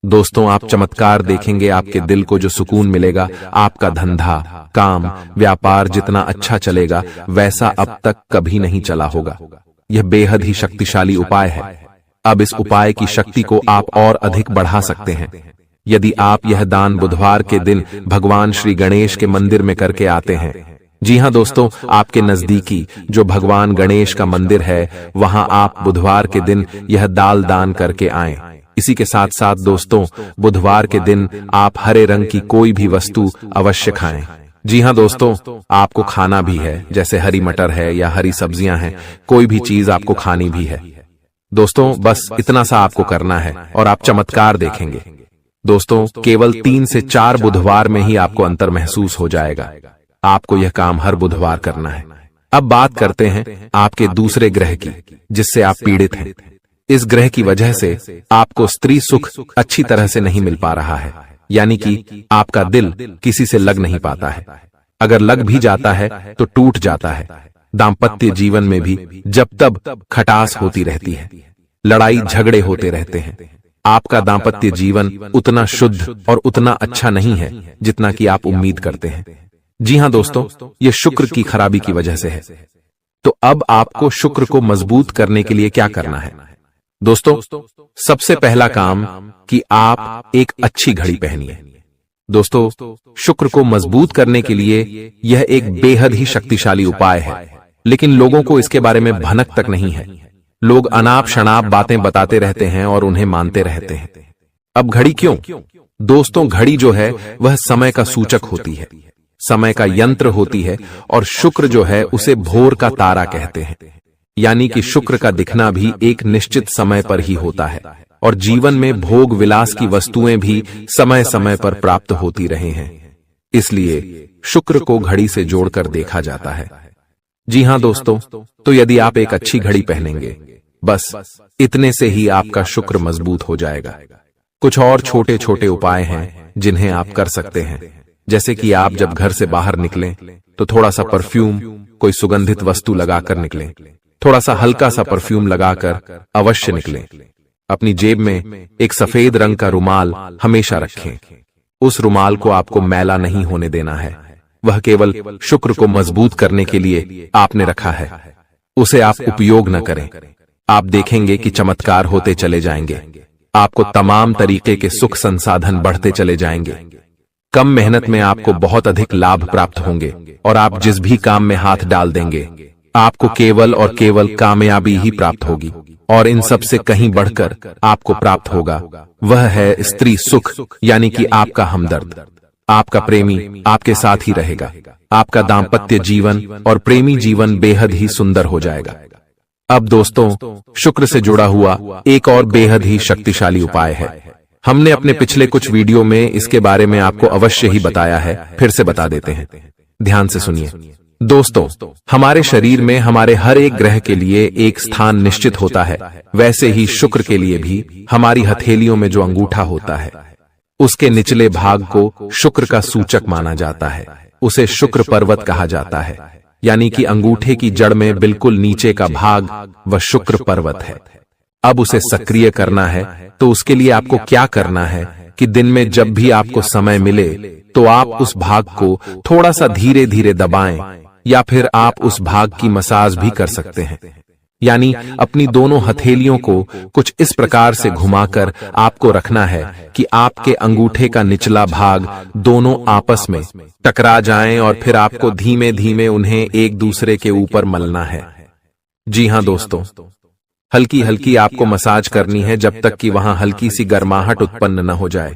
दोस्तों, आप चमत्कार देखेंगे, आपके दिल को जो सुकून मिलेगा, आपका धंधा, काम, व्यापार जितना अच्छा चलेगा वैसा अब तक कभी नहीं चला होगा। यह बेहद ही शक्तिशाली उपाय है। अब इस उपाय की शक्ति को आप और अधिक बढ़ा सकते हैं यदि आप यह दान बुधवार के दिन भगवान श्री गणेश के मंदिर में करके आते हैं। जी हां दोस्तों, आपके नजदीकी जो भगवान गणेश का मंदिर है वहां आप बुधवार के दिन यह दाल दान करके आएं। इसी के साथ साथ दोस्तों, बुधवार के दिन आप हरे रंग की कोई भी वस्तु अवश्य खाएं। जी हां दोस्तों, आपको खाना भी है, जैसे हरी मटर है या हरी सब्जियां हैं, कोई भी चीज आपको खानी भी है। दोस्तों, बस इतना सा आपको करना है और आप चमत्कार देखेंगे। दोस्तों, केवल 3 से 4 बुधवार में ही आपको अंतर महसूस हो जाएगा। आपको यह काम हर बुधवार करना है। अब बात करते हैं आपके दूसरे ग्रह की, जिससे आप पीड़ित हैं। इस ग्रह की वजह से आपको स्त्री सुख अच्छी तरह से नहीं मिल पा रहा है, यानी कि आपका दिल किसी से लग नहीं पाता है। अगर लग भी जाता है तो टूट जाता है। दाम्पत्य जीवन में भी जब तब खटास होती रहती है, लड़ाई झगड़े होते रहते हैं। आपका दाम्पत्य जीवन उतना शुद्ध और उतना अच्छा नहीं है जितना कि आप उम्मीद करते हैं। जी हां दोस्तों, यह शुक्र की खराबी की वजह से है। तो अब आपको शुक्र को मजबूत करने के लिए क्या करना है? दोस्तों, सबसे पहला काम कि आप एक अच्छी घड़ी पहनिए। दोस्तों, शुक्र को मजबूत करने के लिए यह एक बेहद ही शक्तिशाली उपाय है, लेकिन लोगों को इसके बारे में भनक तक नहीं है। लोग अनाप शनाप बातें बताते रहते हैं और उन्हें मानते रहते हैं। अब घड़ी क्यों? दोस्तों, घड़ी जो है वह समय का सूचक होती है। समय का यंत्र होती है, और शुक्र जो है उसे भोर का तारा कहते हैं। यानी कि शुक्र का दिखना भी एक निश्चित समय पर ही होता है, और जीवन में भोग विलास की वस्तुएं भी समय समय पर प्राप्त होती रहे हैं। इसलिए शुक्र को घड़ी से जोड़कर देखा जाता है। जी हां दोस्तों, तो यदि आप एक अच्छी घड़ी पहनेंगे, बस इतने से ही आपका शुक्र मजबूत हो जाएगा। कुछ और छोटे छोटे उपाय हैं जिन्हें आप कर सकते हैं, जैसे कि आप जब घर से बाहर निकलें तो थोड़ा सा परफ्यूम, कोई सुगंधित वस्तु लगाकर निकलें। थोड़ा सा हल्का सा परफ्यूम लगाकर अवश्य निकलें। अपनी जेब में एक सफेद रंग का रुमाल हमेशा रखें। उस रुमाल को आपको मैला नहीं होने देना है, वह केवल शुक्र को मजबूत करने के लिए आपने रखा है। उसे आप उपयोग न करें। आप देखेंगे कि चमत्कार होते चले जाएंगे। आपको तमाम तरीके के सुख संसाधन बढ़ते चले जाएंगे। कम मेहनत में आपको बहुत अधिक लाभ प्राप्त होंगे, और आप जिस भी काम में हाथ डाल देंगे, आपको केवल और केवल कामयाबी ही प्राप्त होगी। और इन सब से कहीं बढ़कर आपको प्राप्त होगा, वह है स्त्री सुख, यानी कि आपका हमदर्द। आपका प्रेमी आपके साथ ही रहेगा। आपका दाम्पत्य जीवन और प्रेमी जीवन बेहद ही सुंदर हो जाएगा। अब दोस्तों, शुक्र से जुड़ा हुआ एक और बेहद ही शक्तिशाली उपाय है। हमने अपने पिछले कुछ वीडियो में इसके बारे में आपको अवश्य ही बताया है, फिर से बता देते हैं। ध्यान से सुनिए दोस्तों, हमारे शरीर में हमारे हर एक ग्रह के लिए एक स्थान निश्चित होता है। वैसे ही शुक्र के लिए भी हमारी हथेलियों में जो अंगूठा होता है, उसके निचले भाग को शुक्र का सूचक माना जाता है। उसे शुक्र पर्वत कहा जाता है, यानी कि अंगूठे की जड़ में बिल्कुल नीचे का भाग वह शुक्र पर्वत है। अब उसे सक्रिय करना है, तो उसके लिए आपको क्या करना है कि दिन में जब भी आपको समय मिले तो आप उस भाग को थोड़ा सा धीरे धीरे दबाएं, या फिर आप उस भाग की मसाज भी कर सकते हैं। यानी अपनी दोनों हथेलियों को कुछ इस प्रकार से घुमाकर आपको रखना है कि आपके अंगूठे का निचला भाग दोनों आपस में टकरा जाएं, और फिर आपको धीमे धीमे उन्हें एक दूसरे के ऊपर मलना है। जी हां दोस्तों, हल्की हल्की आपको मसाज करनी है जब तक कि वहां हल्की सी गर्माहट उत्पन्न न हो जाए।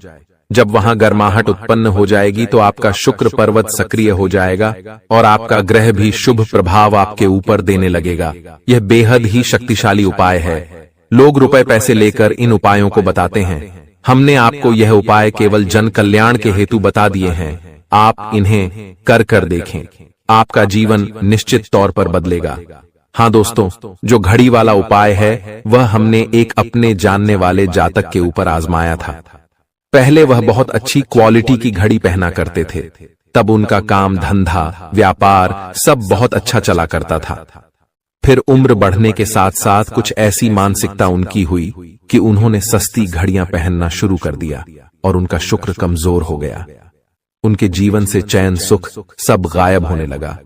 जब वहां गर्माहट उत्पन्न हो जाएगी तो आपका शुक्र पर्वत सक्रिय हो जाएगा, और आपका ग्रह भी शुभ प्रभाव आपके ऊपर देने लगेगा। यह बेहद ही शक्तिशाली उपाय है। लोग रुपए पैसे लेकर इन उपायों को बताते हैं। हमने आपको यह उपाय केवल जन कल्याण के हेतु बता दिए हैं। आप इन्हें कर देखें, आपका जीवन निश्चित तौर पर बदलेगा। हाँ दोस्तों, जो घड़ी वाला उपाय है वह हमने एक अपने जानने वाले जातक के ऊपर आजमाया था। पहले वह बहुत अच्छी क्वालिटी की घड़ी पहना करते थे। तब उनका काम धंधा व्यापार सब बहुत अच्छा चला करता था। फिर उम्र बढ़ने के साथ साथ कुछ ऐसी मानसिकता उनकी हुई कि उन्होंने सस्ती घड़ियां पहनना शुरू कर दिया, और उनका शुक्र कमजोर हो गया। उनके जीवन से चैन सुख सब गायब होने लगा,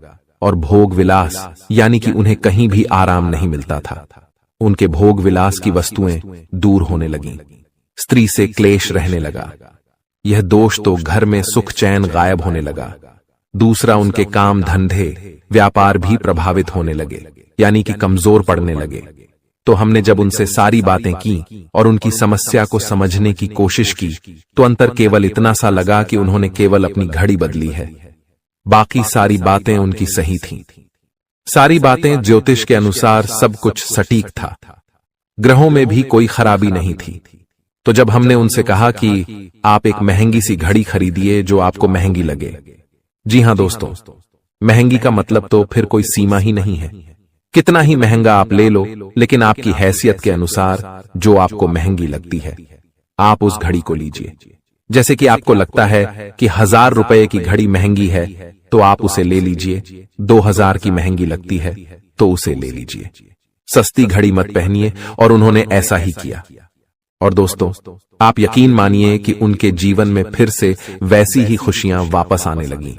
और भोग विलास यानी कि उन्हें कहीं भी आराम नहीं मिलता था। उनके भोग विलास की वस्तुएं दूर होने लगीं। स्त्री से क्लेश रहने लगा। यह दोष तो घर में सुख चैन गायब होने लगा। दूसरा, उनके काम धंधे व्यापार भी प्रभावित होने लगे, यानी कि कमजोर पड़ने लगे। तो हमने जब उनसे सारी बातें की और उनकी समस्या को समझने की कोशिश की, तो अंतर केवल इतना सा लगा कि उन्होंने केवल अपनी घड़ी बदली है। बाकी सारी बातें उनकी सही थीं। सारी बातें ज्योतिष के अनुसार सब कुछ सटीक था। ग्रहों में भी कोई खराबी नहीं थी। तो जब हमने उनसे कहा कि आप एक महंगी सी घड़ी खरीदिए जो आपको महंगी लगे। जी हां दोस्तों, महंगी का मतलब तो फिर कोई सीमा ही नहीं है। कितना ही महंगा आप ले लो, लेकिन आपकी हैसियत के अनुसार जो आपको महंगी लगती है, आप उस घड़ी को लीजिए। जैसे कि आपको लगता है कि 1000 रुपए की घड़ी महंगी है, तो आप उसे ले लीजिए। 2000 की महंगी लगती है तो उसे ले लीजिए। सस्ती घड़ी मत पहनिए, और उन्होंने ऐसा ही किया। और दोस्तों, आप यकीन मानिए कि उनके जीवन में फिर से वैसी ही खुशियां वापस आने लगीं।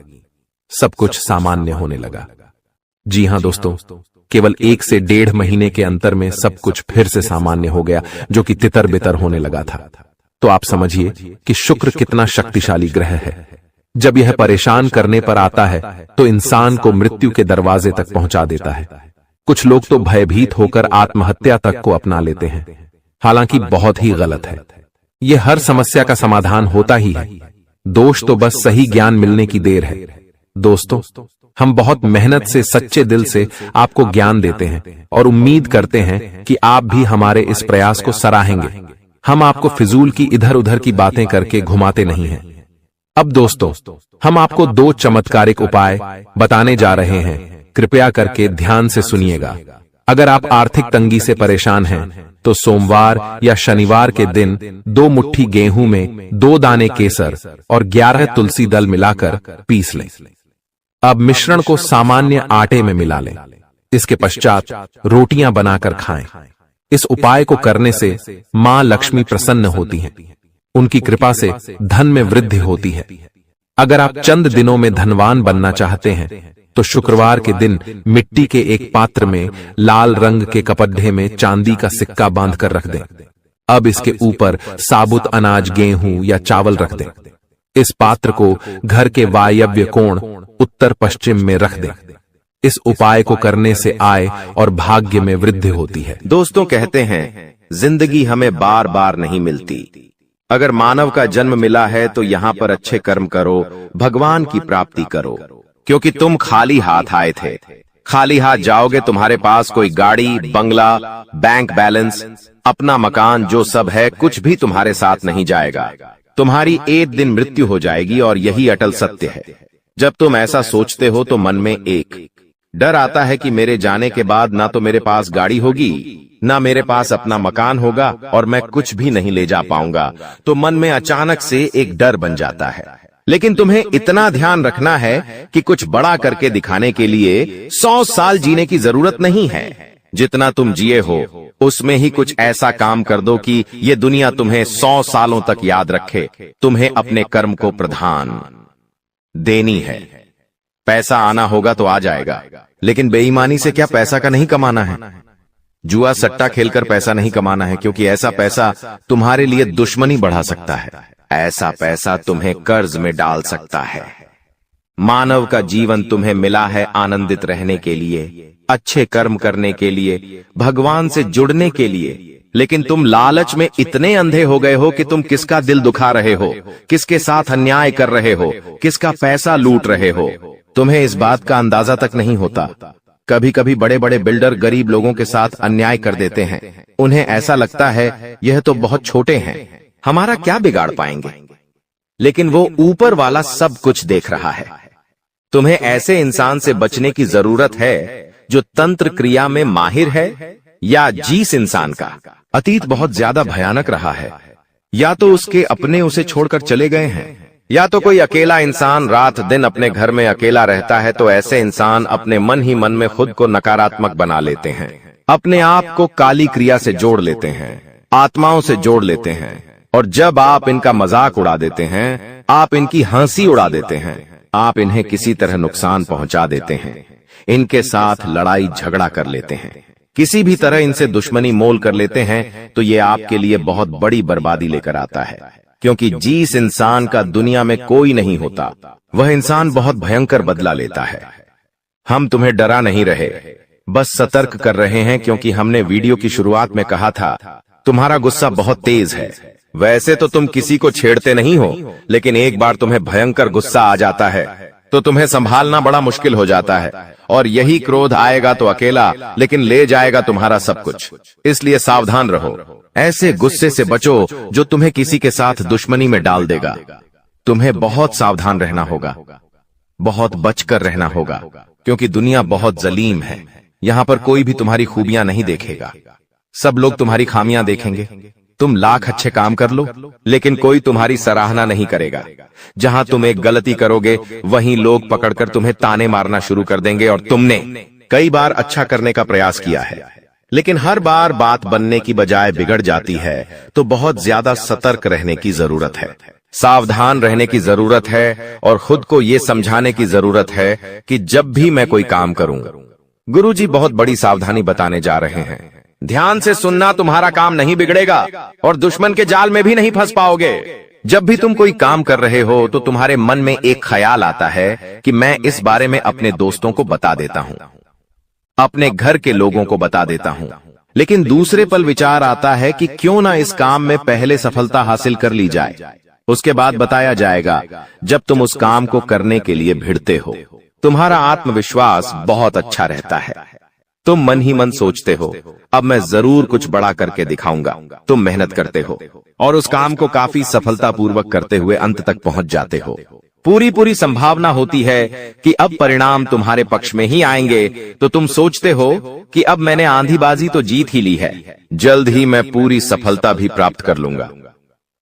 सब कुछ सामान्य होने लगा। जी हां दोस्तों, केवल 1 से 1.5 महीने के अंतर में सब कुछ फिर से सामान्य हो गया, जो कि तितर बितर होने लगा था। तो आप समझिए कि शुक्र कितना शक्तिशाली ग्रह है। जब यह परेशान करने पर आता है तो इंसान को मृत्यु के दरवाजे तक पहुंचा देता है। कुछ लोग तो भयभीत होकर आत्महत्या तक को अपना लेते हैं, हालांकि बहुत ही गलत है। यह हर समस्या का समाधान होता ही है। दोष तो बस सही ज्ञान मिलने की देर है। दोस्तों, हम बहुत मेहनत से सच्चे दिल से आपको ज्ञान देते हैं और उम्मीद करते हैं कि आप भी हमारे इस प्रयास को सराहेंगे। हम आपको फिजूल की इधर उधर की बातें करके घुमाते नहीं हैं। अब दोस्तों, हम आपको 2 चमत्कारिक उपाय बताने जा रहे हैं। कृपया करके ध्यान से सुनिएगा। अगर आप आर्थिक तंगी से परेशान हैं तो सोमवार या शनिवार के दिन 2 मुट्ठी गेहूं में 2 दाने केसर और 11 तुलसी दल मिलाकर पीस लें। अब मिश्रण को सामान्य आटे में मिला लें। इसके पश्चात रोटियां बनाकर खाएं। इस उपाय को करने से मां लक्ष्मी प्रसन्न होती हैं। उनकी कृपा से धन में वृद्धि होती है। अगर आप चंद दिनों में धनवान बनना चाहते हैं तो शुक्रवार के दिन मिट्टी के एक पात्र में लाल रंग के कपड्ढे में चांदी का सिक्का बांधकर रख दें। अब इसके ऊपर साबुत अनाज, गेहूं या चावल रख दें। इस पात्र को घर के वायव्य कोण उत्तर पश्चिम में रख दें। इस उपाय को करने से आय और भाग्य में वृद्धि होती है। दोस्तों, कहते हैं जिंदगी हमें बार बार नहीं मिलती। अगर मानव का जन्म मिला है तो यहाँ पर अच्छे कर्म करो, भगवान की प्राप्ति करो, क्योंकि तुम खाली हाथ आए थे। खाली हाथ जाओगे, तुम्हारे पास कोई गाड़ी, बंगला, बैंक बैलेंस, अपना मकान, जो सब है कुछ भी तुम्हारे साथ नहीं जाएगा। तुम्हारी एक दिन मृत्यु हो जाएगी और यही अटल सत्य है। जब तुम ऐसा सोचते हो तो मन में एक डर आता है कि मेरे जाने के बाद ना तो मेरे पास गाड़ी होगी, ना मेरे पास अपना मकान होगा और मैं कुछ भी नहीं ले जा पाऊंगा। तो मन में अचानक से एक डर बन जाता है। लेकिन तुम्हें इतना ध्यान रखना है कि कुछ बड़ा करके दिखाने के लिए 100 साल जीने की जरूरत नहीं है। जितना तुम जिए हो उसमें ही कुछ ऐसा काम कर दो कि ये दुनिया तुम्हें 100 सालों तक याद रखे। तुम्हें अपने कर्म को प्रधान देनी है। पैसा आना होगा तो आ जाएगा, लेकिन बेईमानी से क्या पैसा का नहीं कमाना है। जुआ सट्टा खेलकर पैसा नहीं कमाना है, क्योंकि ऐसा पैसा तुम्हारे लिए दुश्मनी बढ़ा सकता है। ऐसा पैसा तुम्हें कर्ज में डाल सकता है। मानव का जीवन तुम्हें मिला है आनंदित रहने के लिए, अच्छे कर्म करने के लिए, भगवान से जुड़ने के लिए। लेकिन तुम लालच में इतने अंधे हो गए हो कि तुम किसका दिल दुखा रहे हो, किसके साथ अन्याय कर रहे हो, किसका पैसा लूट रहे हो। तुम्हें इस बात का अंदाजा तक नहीं होता। कभी कभी बड़े बड़े बिल्डर गरीब लोगों के साथ अन्याय कर देते हैं। उन्हें ऐसा लगता है यह तो बहुत छोटे हैं, हमारा क्या बिगाड़ पाएंगे। लेकिन वो ऊपर वाला सब कुछ देख रहा है। तुम्हें ऐसे इंसान से बचने की जरूरत है जो तंत्र क्रिया में माहिर है, या जिस इंसान का अतीत बहुत ज्यादा भयानक रहा है, या तो उसके अपने उसे छोड़कर चले गए हैं, या तो कोई अकेला इंसान रात दिन अपने घर में अकेला रहता है। तो ऐसे इंसान अपने मन ही मन में खुद को नकारात्मक बना लेते हैं, अपने आप को काली क्रिया से जोड़ लेते हैं, आत्माओं से जोड़ लेते हैं। और जब आप इनका मजाक उड़ा देते हैं, आप इनकी हंसी उड़ा देते हैं, आप इन्हें किसी तरह नुकसान पहुंचा देते हैं, इनके साथ लड़ाई झगड़ा कर लेते हैं, किसी भी तरह इनसे दुश्मनी मोल कर लेते हैं, तो ये आपके लिए बहुत बड़ी बर्बादी लेकर आता है। क्योंकि जिस इंसान का दुनिया में कोई नहीं होता, वह इंसान बहुत भयंकर बदला लेता है। हम तुम्हें डरा नहीं रहे, बस सतर्क कर रहे हैं, क्योंकि हमने वीडियो की शुरुआत में कहा था तुम्हारा गुस्सा बहुत तेज है। वैसे तो तुम किसी को छेड़ते नहीं हो, लेकिन एक बार तुम्हें भयंकर गुस्सा आ जाता है तो तुम्हें संभालना बड़ा मुश्किल हो जाता है। और यही क्रोध आएगा तो अकेला, लेकिन ले जाएगा तुम्हारा सब कुछ। इसलिए सावधान रहो। ऐसे गुस्से से बचो जो तुम्हें किसी के साथ दुश्मनी में डाल देगा। तुम्हें बहुत सावधान रहना होगा, बहुत बचकर रहना होगा, क्योंकि दुनिया बहुत जलीम है। यहाँ पर कोई भी तुम्हारी खूबियां नहीं देखेगा, सब लोग तुम्हारी खामियां देखेंगे। तुम लाख अच्छे काम कर लो, लेकिन कोई तुम्हारी सराहना नहीं करेगा। जहां तुम एक गलती करोगे, वहीं लोग पकड़कर तुम्हें ताने मारना शुरू कर देंगे। और तुमने कई बार अच्छा करने का प्रयास किया है, लेकिन हर बार बात बनने की बजाय बिगड़ जाती है। तो बहुत ज्यादा सतर्क रहने की जरूरत है, सावधान रहने की जरूरत है, और खुद को ये समझाने की जरूरत है कि जब भी मैं कोई काम करूं, गुरुजी बहुत बड़ी सावधानी बताने जा रहे हैं। ध्यान से सुनना, तुम्हारा काम नहीं बिगड़ेगा और दुश्मन के जाल में भी नहीं फंस पाओगे। जब भी तुम कोई काम कर रहे हो तो तुम्हारे मन में एक ख्याल आता है कि मैं इस बारे में अपने दोस्तों को बता देता हूं, अपने घर के लोगों को बता देता हूं। लेकिन दूसरे पल विचार आता है कि क्यों ना इस काम में पहले सफलता हासिल कर ली जाए। उसके बाद बताया जाएगा जब तुम उस काम को करने के लिए भिड़ते हो तुम्हारा आत्मविश्वास बहुत अच्छा रहता है। तुम मन ही मन सोचते हो अब मैं जरूर कुछ बड़ा करके दिखाऊंगा। तुम मेहनत करते हो और उस काम को काफी सफलतापूर्वक करते हुए अंत तक पहुंच जाते हो। पूरी संभावना होती है कि अब परिणाम तुम्हारे पक्ष में ही आएंगे, तो तुम सोचते हो कि अब मैंने आंधीबाजी तो जीत ही ली है, जल्द ही मैं पूरी सफलता भी प्राप्त कर लूंगा।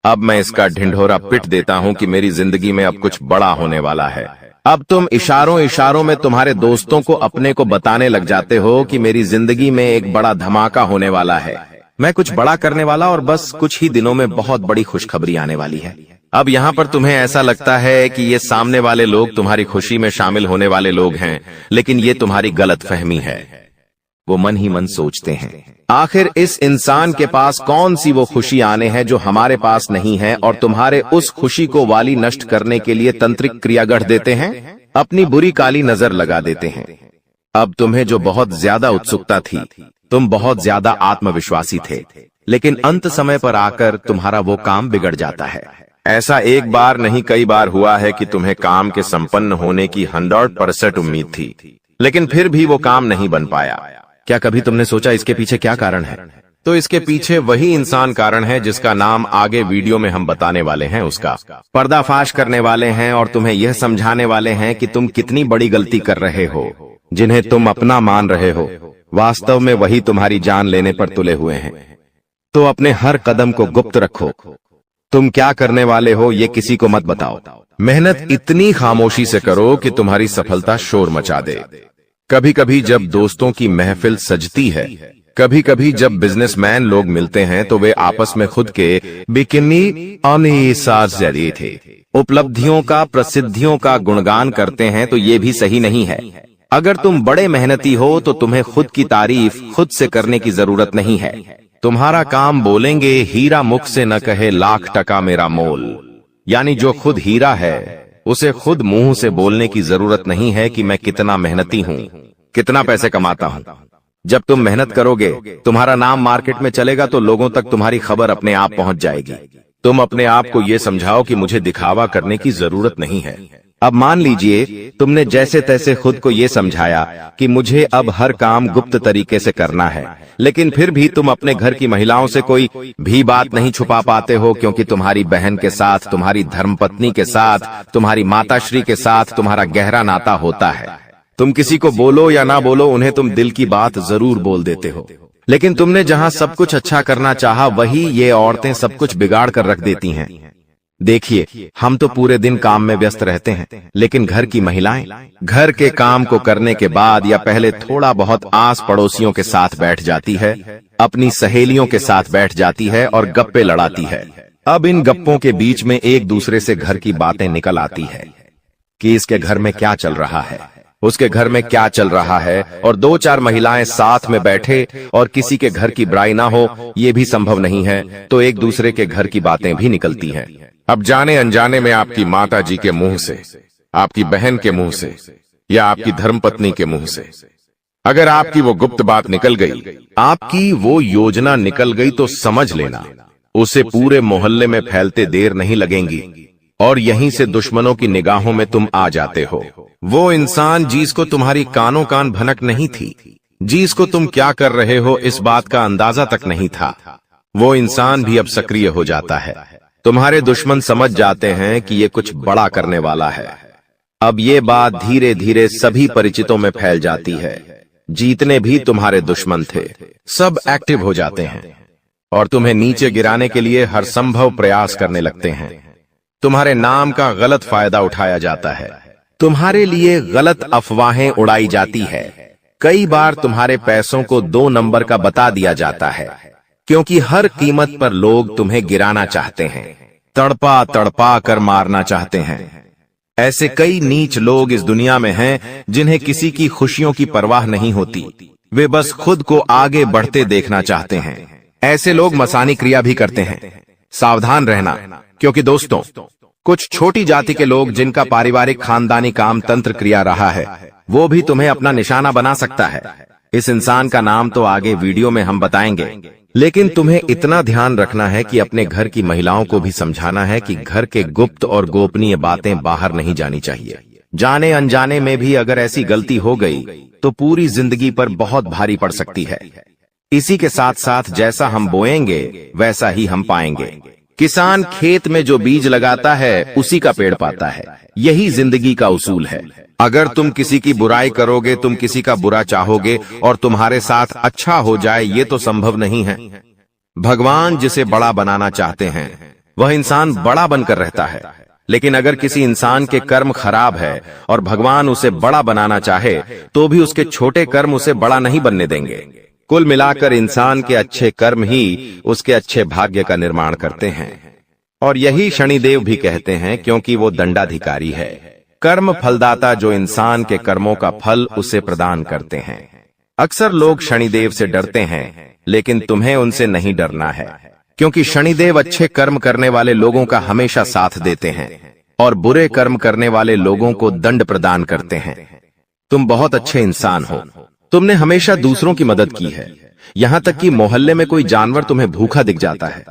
अब मैं इसका ढिंढोरा पिट देता हूं कि मेरी जिंदगी में अब कुछ बड़ा होने वाला है। अब तुम इशारों में तुम्हारे दोस्तों को अपने को बताने लग जाते हो कि मेरी जिंदगी में एक बड़ा धमाका होने वाला है, मैं कुछ बड़ा करने वाला और बस कुछ ही दिनों में बहुत बड़ी खुशखबरी आने वाली है। अब यहाँ पर तुम्हें ऐसा लगता है कि ये सामने वाले लोग तुम्हारी खुशी में शामिल होने वाले लोग हैं, लेकिन ये तुम्हारी गलतफहमी है। वो मन ही मन सोचते हैं आखिर इस इंसान के पास कौन सी वो खुशी आने हैं जो हमारे पास नहीं है, और तुम्हारे उस खुशी को वाली नष्ट करने के लिए तंत्रिक क्रिया गढ़ देते हैं, अपनी बुरी काली नजर लगा देते हैं। अब तुम्हें जो बहुत ज्यादा उत्सुकता थी, तुम बहुत ज्यादा आत्मविश्वासी थे, लेकिन अंत समय पर आकर तुम्हारा वो काम बिगड़ जाता है। ऐसा एक बार नहीं कई बार हुआ है कि तुम्हें काम के संपन्न होने की 100% उम्मीद थी, लेकिन फिर भी वो काम नहीं बन पाया। क्या कभी तुमने सोचा इसके पीछे क्या कारण है? तो इसके पीछे वही इंसान कारण है जिसका नाम आगे वीडियो में हम बताने वाले हैं। उसका पर्दाफाश करने वाले हैं और तुम्हें यह समझाने वाले हैं कि तुम कितनी बड़ी गलती कर रहे हो। जिन्हें तुम अपना मान रहे हो, वास्तव में वही तुम्हारी जान लेने पर तुले हुए हैं। तो अपने हर कदम को गुप्त रखो। तुम क्या करने वाले हो ये किसी को मत बताओ। मेहनत इतनी खामोशी से करो कि तुम्हारी सफलता शोर मचा दे। कभी कभी जब दोस्तों की महफिल सजती है, कभी कभी जब बिजनेसमैन लोग मिलते हैं, तो वे आपस में खुद के बिकिनी अनिसार थे उपलब्धियों का, प्रसिद्धियों का गुणगान करते हैं, तो ये भी सही नहीं है। अगर तुम बड़े मेहनती हो तो तुम्हें खुद की तारीफ खुद से करने की जरूरत नहीं है। तुम्हारा काम बोलेंगे हीरा मुख से न कहे लाख टका मेरा मोल, यानी जो खुद हीरा है उसे खुद मुंह से बोलने की जरूरत नहीं है कि मैं कितना मेहनती हूँ, कितना पैसे कमाता हूँ। जब तुम मेहनत करोगे, तुम्हारा नाम मार्केट में चलेगा, तो लोगों तक तुम्हारी खबर अपने आप पहुंच जाएगी। तुम अपने आप को ये समझाओ कि मुझे दिखावा करने की जरूरत नहीं है। अब मान लीजिए तुमने जैसे तैसे खुद को ये समझाया कि मुझे अब हर काम गुप्त तरीके से करना है, लेकिन फिर भी तुम अपने घर की महिलाओं से कोई भी बात नहीं छुपा पाते हो, क्योंकि तुम्हारी बहन के साथ, तुम्हारी धर्मपत्नी के साथ, तुम्हारी माताश्री के साथ तुम्हारा गहरा नाता होता है। तुम किसी को बोलो या ना बोलो, उन्हें तुम दिल की बात जरूर बोल देते हो, लेकिन तुमने जहां सब कुछ अच्छा करना चाहा, वही ये औरतें सब कुछ बिगाड़ कर रख देती हैं। देखिए, हम तो पूरे दिन काम में व्यस्त रहते हैं, लेकिन घर की महिलाएं घर के काम को करने के बाद या पहले थोड़ा बहुत आस पड़ोसियों के साथ बैठ जाती है, अपनी सहेलियों के साथ बैठ जाती है और गप्पे लड़ाती है। अब इन गप्पों के बीच में एक दूसरे से घर की बातें निकल आती है कि इसके घर में क्या चल रहा है, उसके घर में क्या चल रहा है, और दो चार महिलाएं साथ में बैठे और किसी के घर की बुराई ना हो, ये भी संभव नहीं है, तो एक दूसरे के घर की बातें भी निकलती हैं। अब जाने अनजाने में आपकी माता जी के मुंह से, आपकी बहन के मुंह से या आपकी धर्मपत्नी के मुंह से अगर आपकी वो गुप्त बात निकल गई, आपकी वो योजना निकल गई, तो समझ लेना उसे पूरे मोहल्ले में फैलते देर नहीं लगेंगी और यहीं से दुश्मनों की निगाहों में तुम आ जाते हो। वो इंसान जिसको तुम्हारी कानों कान भनक नहीं थी, जिसको तुम क्या कर रहे हो इस बात का अंदाजा तक नहीं था, वो इंसान भी अब सक्रिय हो जाता है। तुम्हारे दुश्मन समझ जाते हैं कि ये कुछ बड़ा करने वाला है। अब ये बात धीरे धीरे सभी परिचितों में फैल जाती है। जीतने भी तुम्हारे दुश्मन थे, सब एक्टिव हो जाते हैं और तुम्हें नीचे गिराने के लिए हर संभव प्रयास करने लगते हैं। तुम्हारे नाम का गलत फायदा उठाया जाता है, तुम्हारे लिए गलत अफवाहें उड़ाई जाती है। कई बार तुम्हारे पैसों को 2 नंबर का बता दिया जाता है, क्योंकि हर कीमत पर लोग तुम्हें गिराना चाहते हैं, तड़पा तड़पा कर मारना चाहते हैं। ऐसे कई नीच लोग इस दुनिया में हैं जिन्हें किसी की खुशियों की परवाह नहीं होती, वे बस खुद को आगे बढ़ते देखना चाहते हैं। ऐसे लोग मसानी क्रिया भी करते हैं। सावधान रहना, क्योंकि दोस्तों, कुछ छोटी जाति के लोग जिनका पारिवारिक खानदानी काम तंत्र क्रिया रहा है, वो भी तुम्हें अपना निशाना बना सकता है। इस इंसान का नाम तो आगे वीडियो में हम बताएंगे, लेकिन तुम्हें इतना ध्यान रखना है कि अपने घर की महिलाओं को भी समझाना है कि घर के गुप्त और गोपनीय बातें बाहर नहीं जानी चाहिए। जाने अनजाने में भी अगर ऐसी गलती हो गई तो पूरी जिंदगी पर बहुत भारी पड़ सकती है। इसी के साथ साथ जैसा हम बोएंगे वैसा ही हम पाएंगे। किसान खेत में जो बीज लगाता है उसी का पेड़ पाता है। यही जिंदगी का उसूल है। अगर तुम किसी की बुराई करोगे, तुम किसी का बुरा चाहोगे और तुम्हारे साथ अच्छा हो जाए, ये तो संभव नहीं है। भगवान जिसे बड़ा बनाना चाहते हैं वह इंसान बड़ा बनकर रहता है, लेकिन अगर किसी इंसान के कर्म खराब है और भगवान उसे बड़ा बनाना चाहे तो भी उसके छोटे कर्म उसे बड़ा नहीं बनने देंगे। कुल मिलाकर इंसान के अच्छे कर्म ही उसके अच्छे भाग्य का निर्माण करते हैं, और यही शनिदेव भी कहते हैं, क्योंकि वो दंडाधिकारी है, कर्म फलदाता, जो इंसान के कर्मों का फल उसे प्रदान करते हैं। अक्सर लोग शनिदेव से डरते हैं, लेकिन तुम्हें उनसे नहीं डरना है, क्योंकि शनिदेव अच्छे कर्म करने वाले लोगों का हमेशा साथ देते हैं और बुरे कर्म करने वाले लोगों को दंड प्रदान करते हैं। तुम बहुत अच्छे इंसान हो। तुमने हमेशा दूसरों की मदद की है। यहाँ तक कि मोहल्ले में कोई जानवर तुम्हें भूखा दिख जाता है,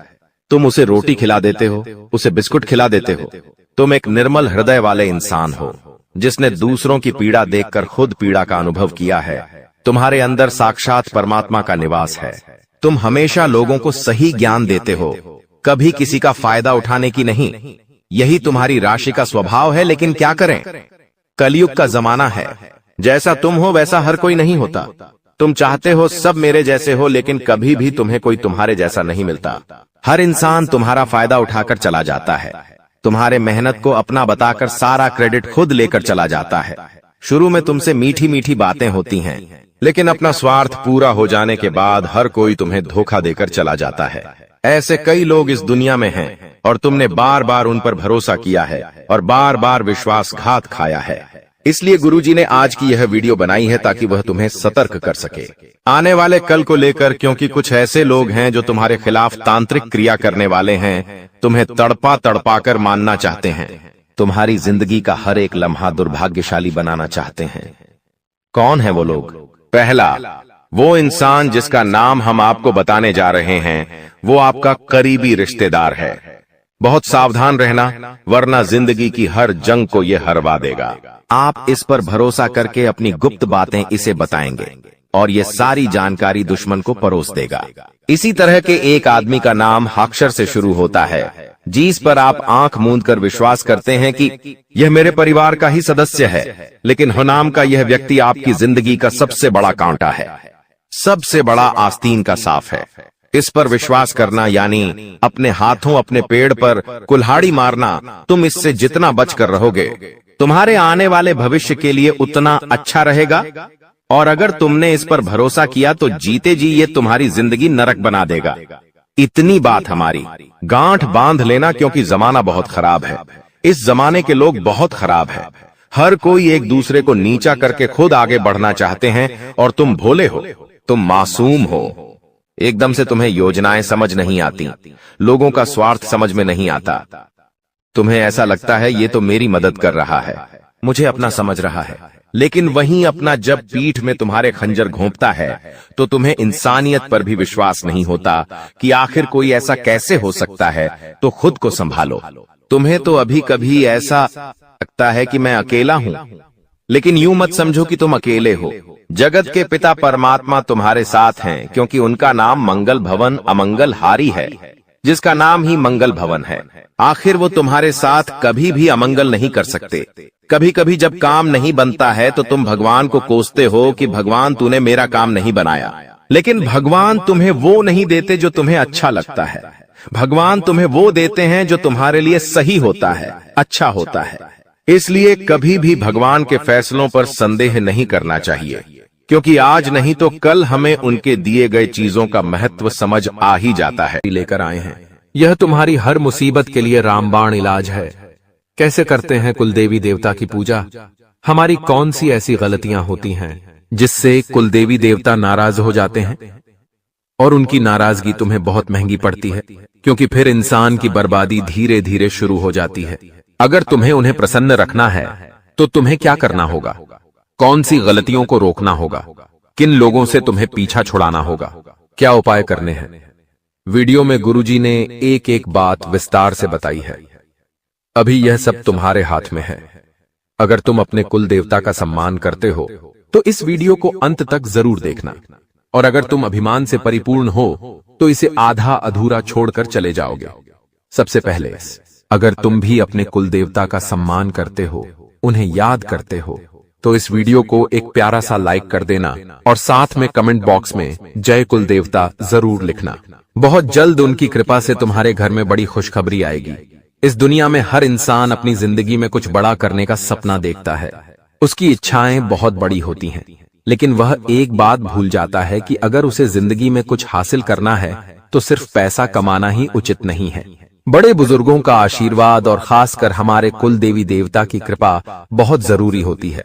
तुम उसे रोटी खिला देते हो, उसे बिस्कुट खिला देते हो। तुम एक निर्मल हृदय वाले इंसान हो, जिसने दूसरों की पीड़ा देखकर खुद पीड़ा का अनुभव किया है। तुम्हारे अंदर साक्षात परमात्मा का निवास है। तुम हमेशा लोगों को सही ज्ञान देते हो, कभी किसी का फायदा उठाने की नहीं। यही तुम्हारी राशि का स्वभाव है, लेकिन क्या करें, कलयुग का जमाना है। जैसा तुम हो वैसा हर कोई नहीं होता। तुम चाहते हो सब मेरे जैसे हो, लेकिन कभी भी तुम्हें कोई तुम्हारे जैसा नहीं मिलता। हर इंसान तुम्हारा फायदा उठाकर चला जाता है। तुम्हारे मेहनत को अपना बताकर सारा क्रेडिट खुद लेकर चला जाता है। शुरू में तुमसे मीठी मीठी बातें होती हैं, लेकिन अपना स्वार्थ पूरा हो जाने के बाद हर कोई तुम्हें धोखा देकर चला जाता है। ऐसे कई लोग इस दुनिया में हैं, और तुमने बार बार उन पर भरोसा किया है और बार बार विश्वासघात खाया है। इसलिए गुरुजी ने आज की यह वीडियो बनाई है, ताकि वह तुम्हें सतर्क कर सके आने वाले कल को लेकर, क्योंकि कुछ ऐसे लोग हैं जो तुम्हारे खिलाफ तांत्रिक क्रिया करने वाले हैं, तुम्हें तड़पा तड़पा कर मानना चाहते हैं, तुम्हारी जिंदगी का हर एक लम्हा दुर्भाग्यशाली बनाना चाहते हैं। कौन है वो लोग? पहला, वो इंसान जिसका नाम हम आपको बताने जा रहे हैं, वो आपका करीबी रिश्तेदार है। बहुत सावधान रहना, वरना जिंदगी की हर जंग को ये हरवा देगा। आप इस पर भरोसा करके अपनी गुप्त बातें इसे बताएंगे और ये सारी जानकारी दुश्मन को परोस देगा। इसी तरह के एक आदमी का नाम अक्षर से शुरू होता है, जिस पर आप आंख मूंद कर विश्वास करते हैं कि यह मेरे परिवार का ही सदस्य है, लेकिन हुनाम का यह व्यक्ति आपकी जिंदगी का सबसे बड़ा कांटा है, सबसे बड़ा आस्तीन का साफ है। इस पर विश्वास करना यानी अपने हाथों अपने पेड़ पर कुल्हाड़ी मारना। तुम इससे जितना बचकर रहोगे, तुम्हारे आने वाले भविष्य के लिए उतना अच्छा रहेगा, और अगर तुमने इस पर भरोसा किया तो जीते जी ये तुम्हारी जिंदगी नरक बना देगा। इतनी बात हमारी, गांठ बांध लेना, क्योंकि जमाना बहुत खराब है। इस जमाने के लोग बहुत खराब है। हर कोई एक दूसरे को नीचा करके खुद आगे बढ़ना चाहते हैं, और तुम भोले हो, तुम मासूम हो। एकदम से तुम्हें योजनाएं समझ नहीं आती, लोगों का स्वार्थ समझ में नहीं आता। तुम्हें ऐसा लगता है ये तो मेरी मदद कर रहा है, मुझे अपना समझ रहा है, लेकिन वहीं अपना जब पीठ में तुम्हारे खंजर घोंपता है तो तुम्हें इंसानियत पर भी विश्वास नहीं होता कि आखिर कोई ऐसा कैसे हो सकता है। तो खुद को संभालो। तुम्हें तो अभी कभी ऐसा लगता है कि मैं अकेला हूं, लेकिन यूं मत समझो कि तुम अकेले हो। जगत के पिता परमात्मा तुम्हारे साथ हैं, क्योंकि उनका नाम मंगल भवन अमंगल हारी है, जिसका नाम ही मंगल भवन है। आखिर वो तुम्हारे साथ कभी भी अमंगल नहीं कर सकते। कभी कभी जब काम नहीं बनता है तो तुम भगवान को कोसते हो कि भगवान तूने मेरा काम नहीं बनाया, लेकिन भगवान तुम्हें वो नहीं देते जो तुम्हें अच्छा लगता है। भगवान तुम्हें वो देते हैं जो तुम्हारे लिए सही होता है, अच्छा होता है। इसलिए कभी भी भगवान के फैसलों पर संदेह नहीं करना चाहिए, क्योंकि आज नहीं तो कल हमें उनके दिए गए चीजों का महत्व समझ आ ही जाता है। लेकर आए हैं, यह तुम्हारी हर मुसीबत के लिए रामबाण इलाज है। कैसे करते हैं कुलदेवी देवता की पूजा? हमारी कौन सी ऐसी गलतियां होती हैं जिससे कुलदेवी देवता नाराज हो जाते हैं, और उनकी नाराजगी तुम्हें बहुत महंगी पड़ती है, क्योंकि फिर इंसान की बर्बादी धीरे धीरे शुरू हो जाती है। अगर तुम्हें उन्हें प्रसन्न रखना है तो तुम्हें क्या करना होगा? कौन सी गलतियों को रोकना होगा? किन लोगों से तुम्हें पीछा छुड़ाना होगा, क्या उपाय करने हैं। वीडियो में गुरुजी ने एक एक बात विस्तार से बताई है। अभी यह सब तुम्हारे हाथ में है। अगर तुम अपने कुल देवता का सम्मान करते हो तो इस वीडियो को अंत तक जरूर देखना, और अगर तुम अभिमान से परिपूर्ण हो तो इसे आधा अधूरा छोड़कर चले जाओगे। सबसे पहले, अगर तुम भी अपने कुल देवता का सम्मान करते हो, उन्हें याद करते हो, तो इस वीडियो को एक प्यारा सा लाइक कर देना और साथ में कमेंट बॉक्स में जय कुल देवता जरूर लिखना। बहुत जल्द उनकी कृपा से तुम्हारे घर में बड़ी खुशखबरी आएगी। इस दुनिया में हर इंसान अपनी जिंदगी में कुछ बड़ा करने का सपना देखता है। उसकी इच्छाएं बहुत बड़ी होती हैं, लेकिन वह एक बात भूल जाता है कि अगर उसे जिंदगी में कुछ हासिल करना है तो सिर्फ पैसा कमाना ही उचित नहीं है। बड़े बुजुर्गों का आशीर्वाद और खासकर हमारे कुल देवी देवता की कृपा बहुत जरूरी होती है।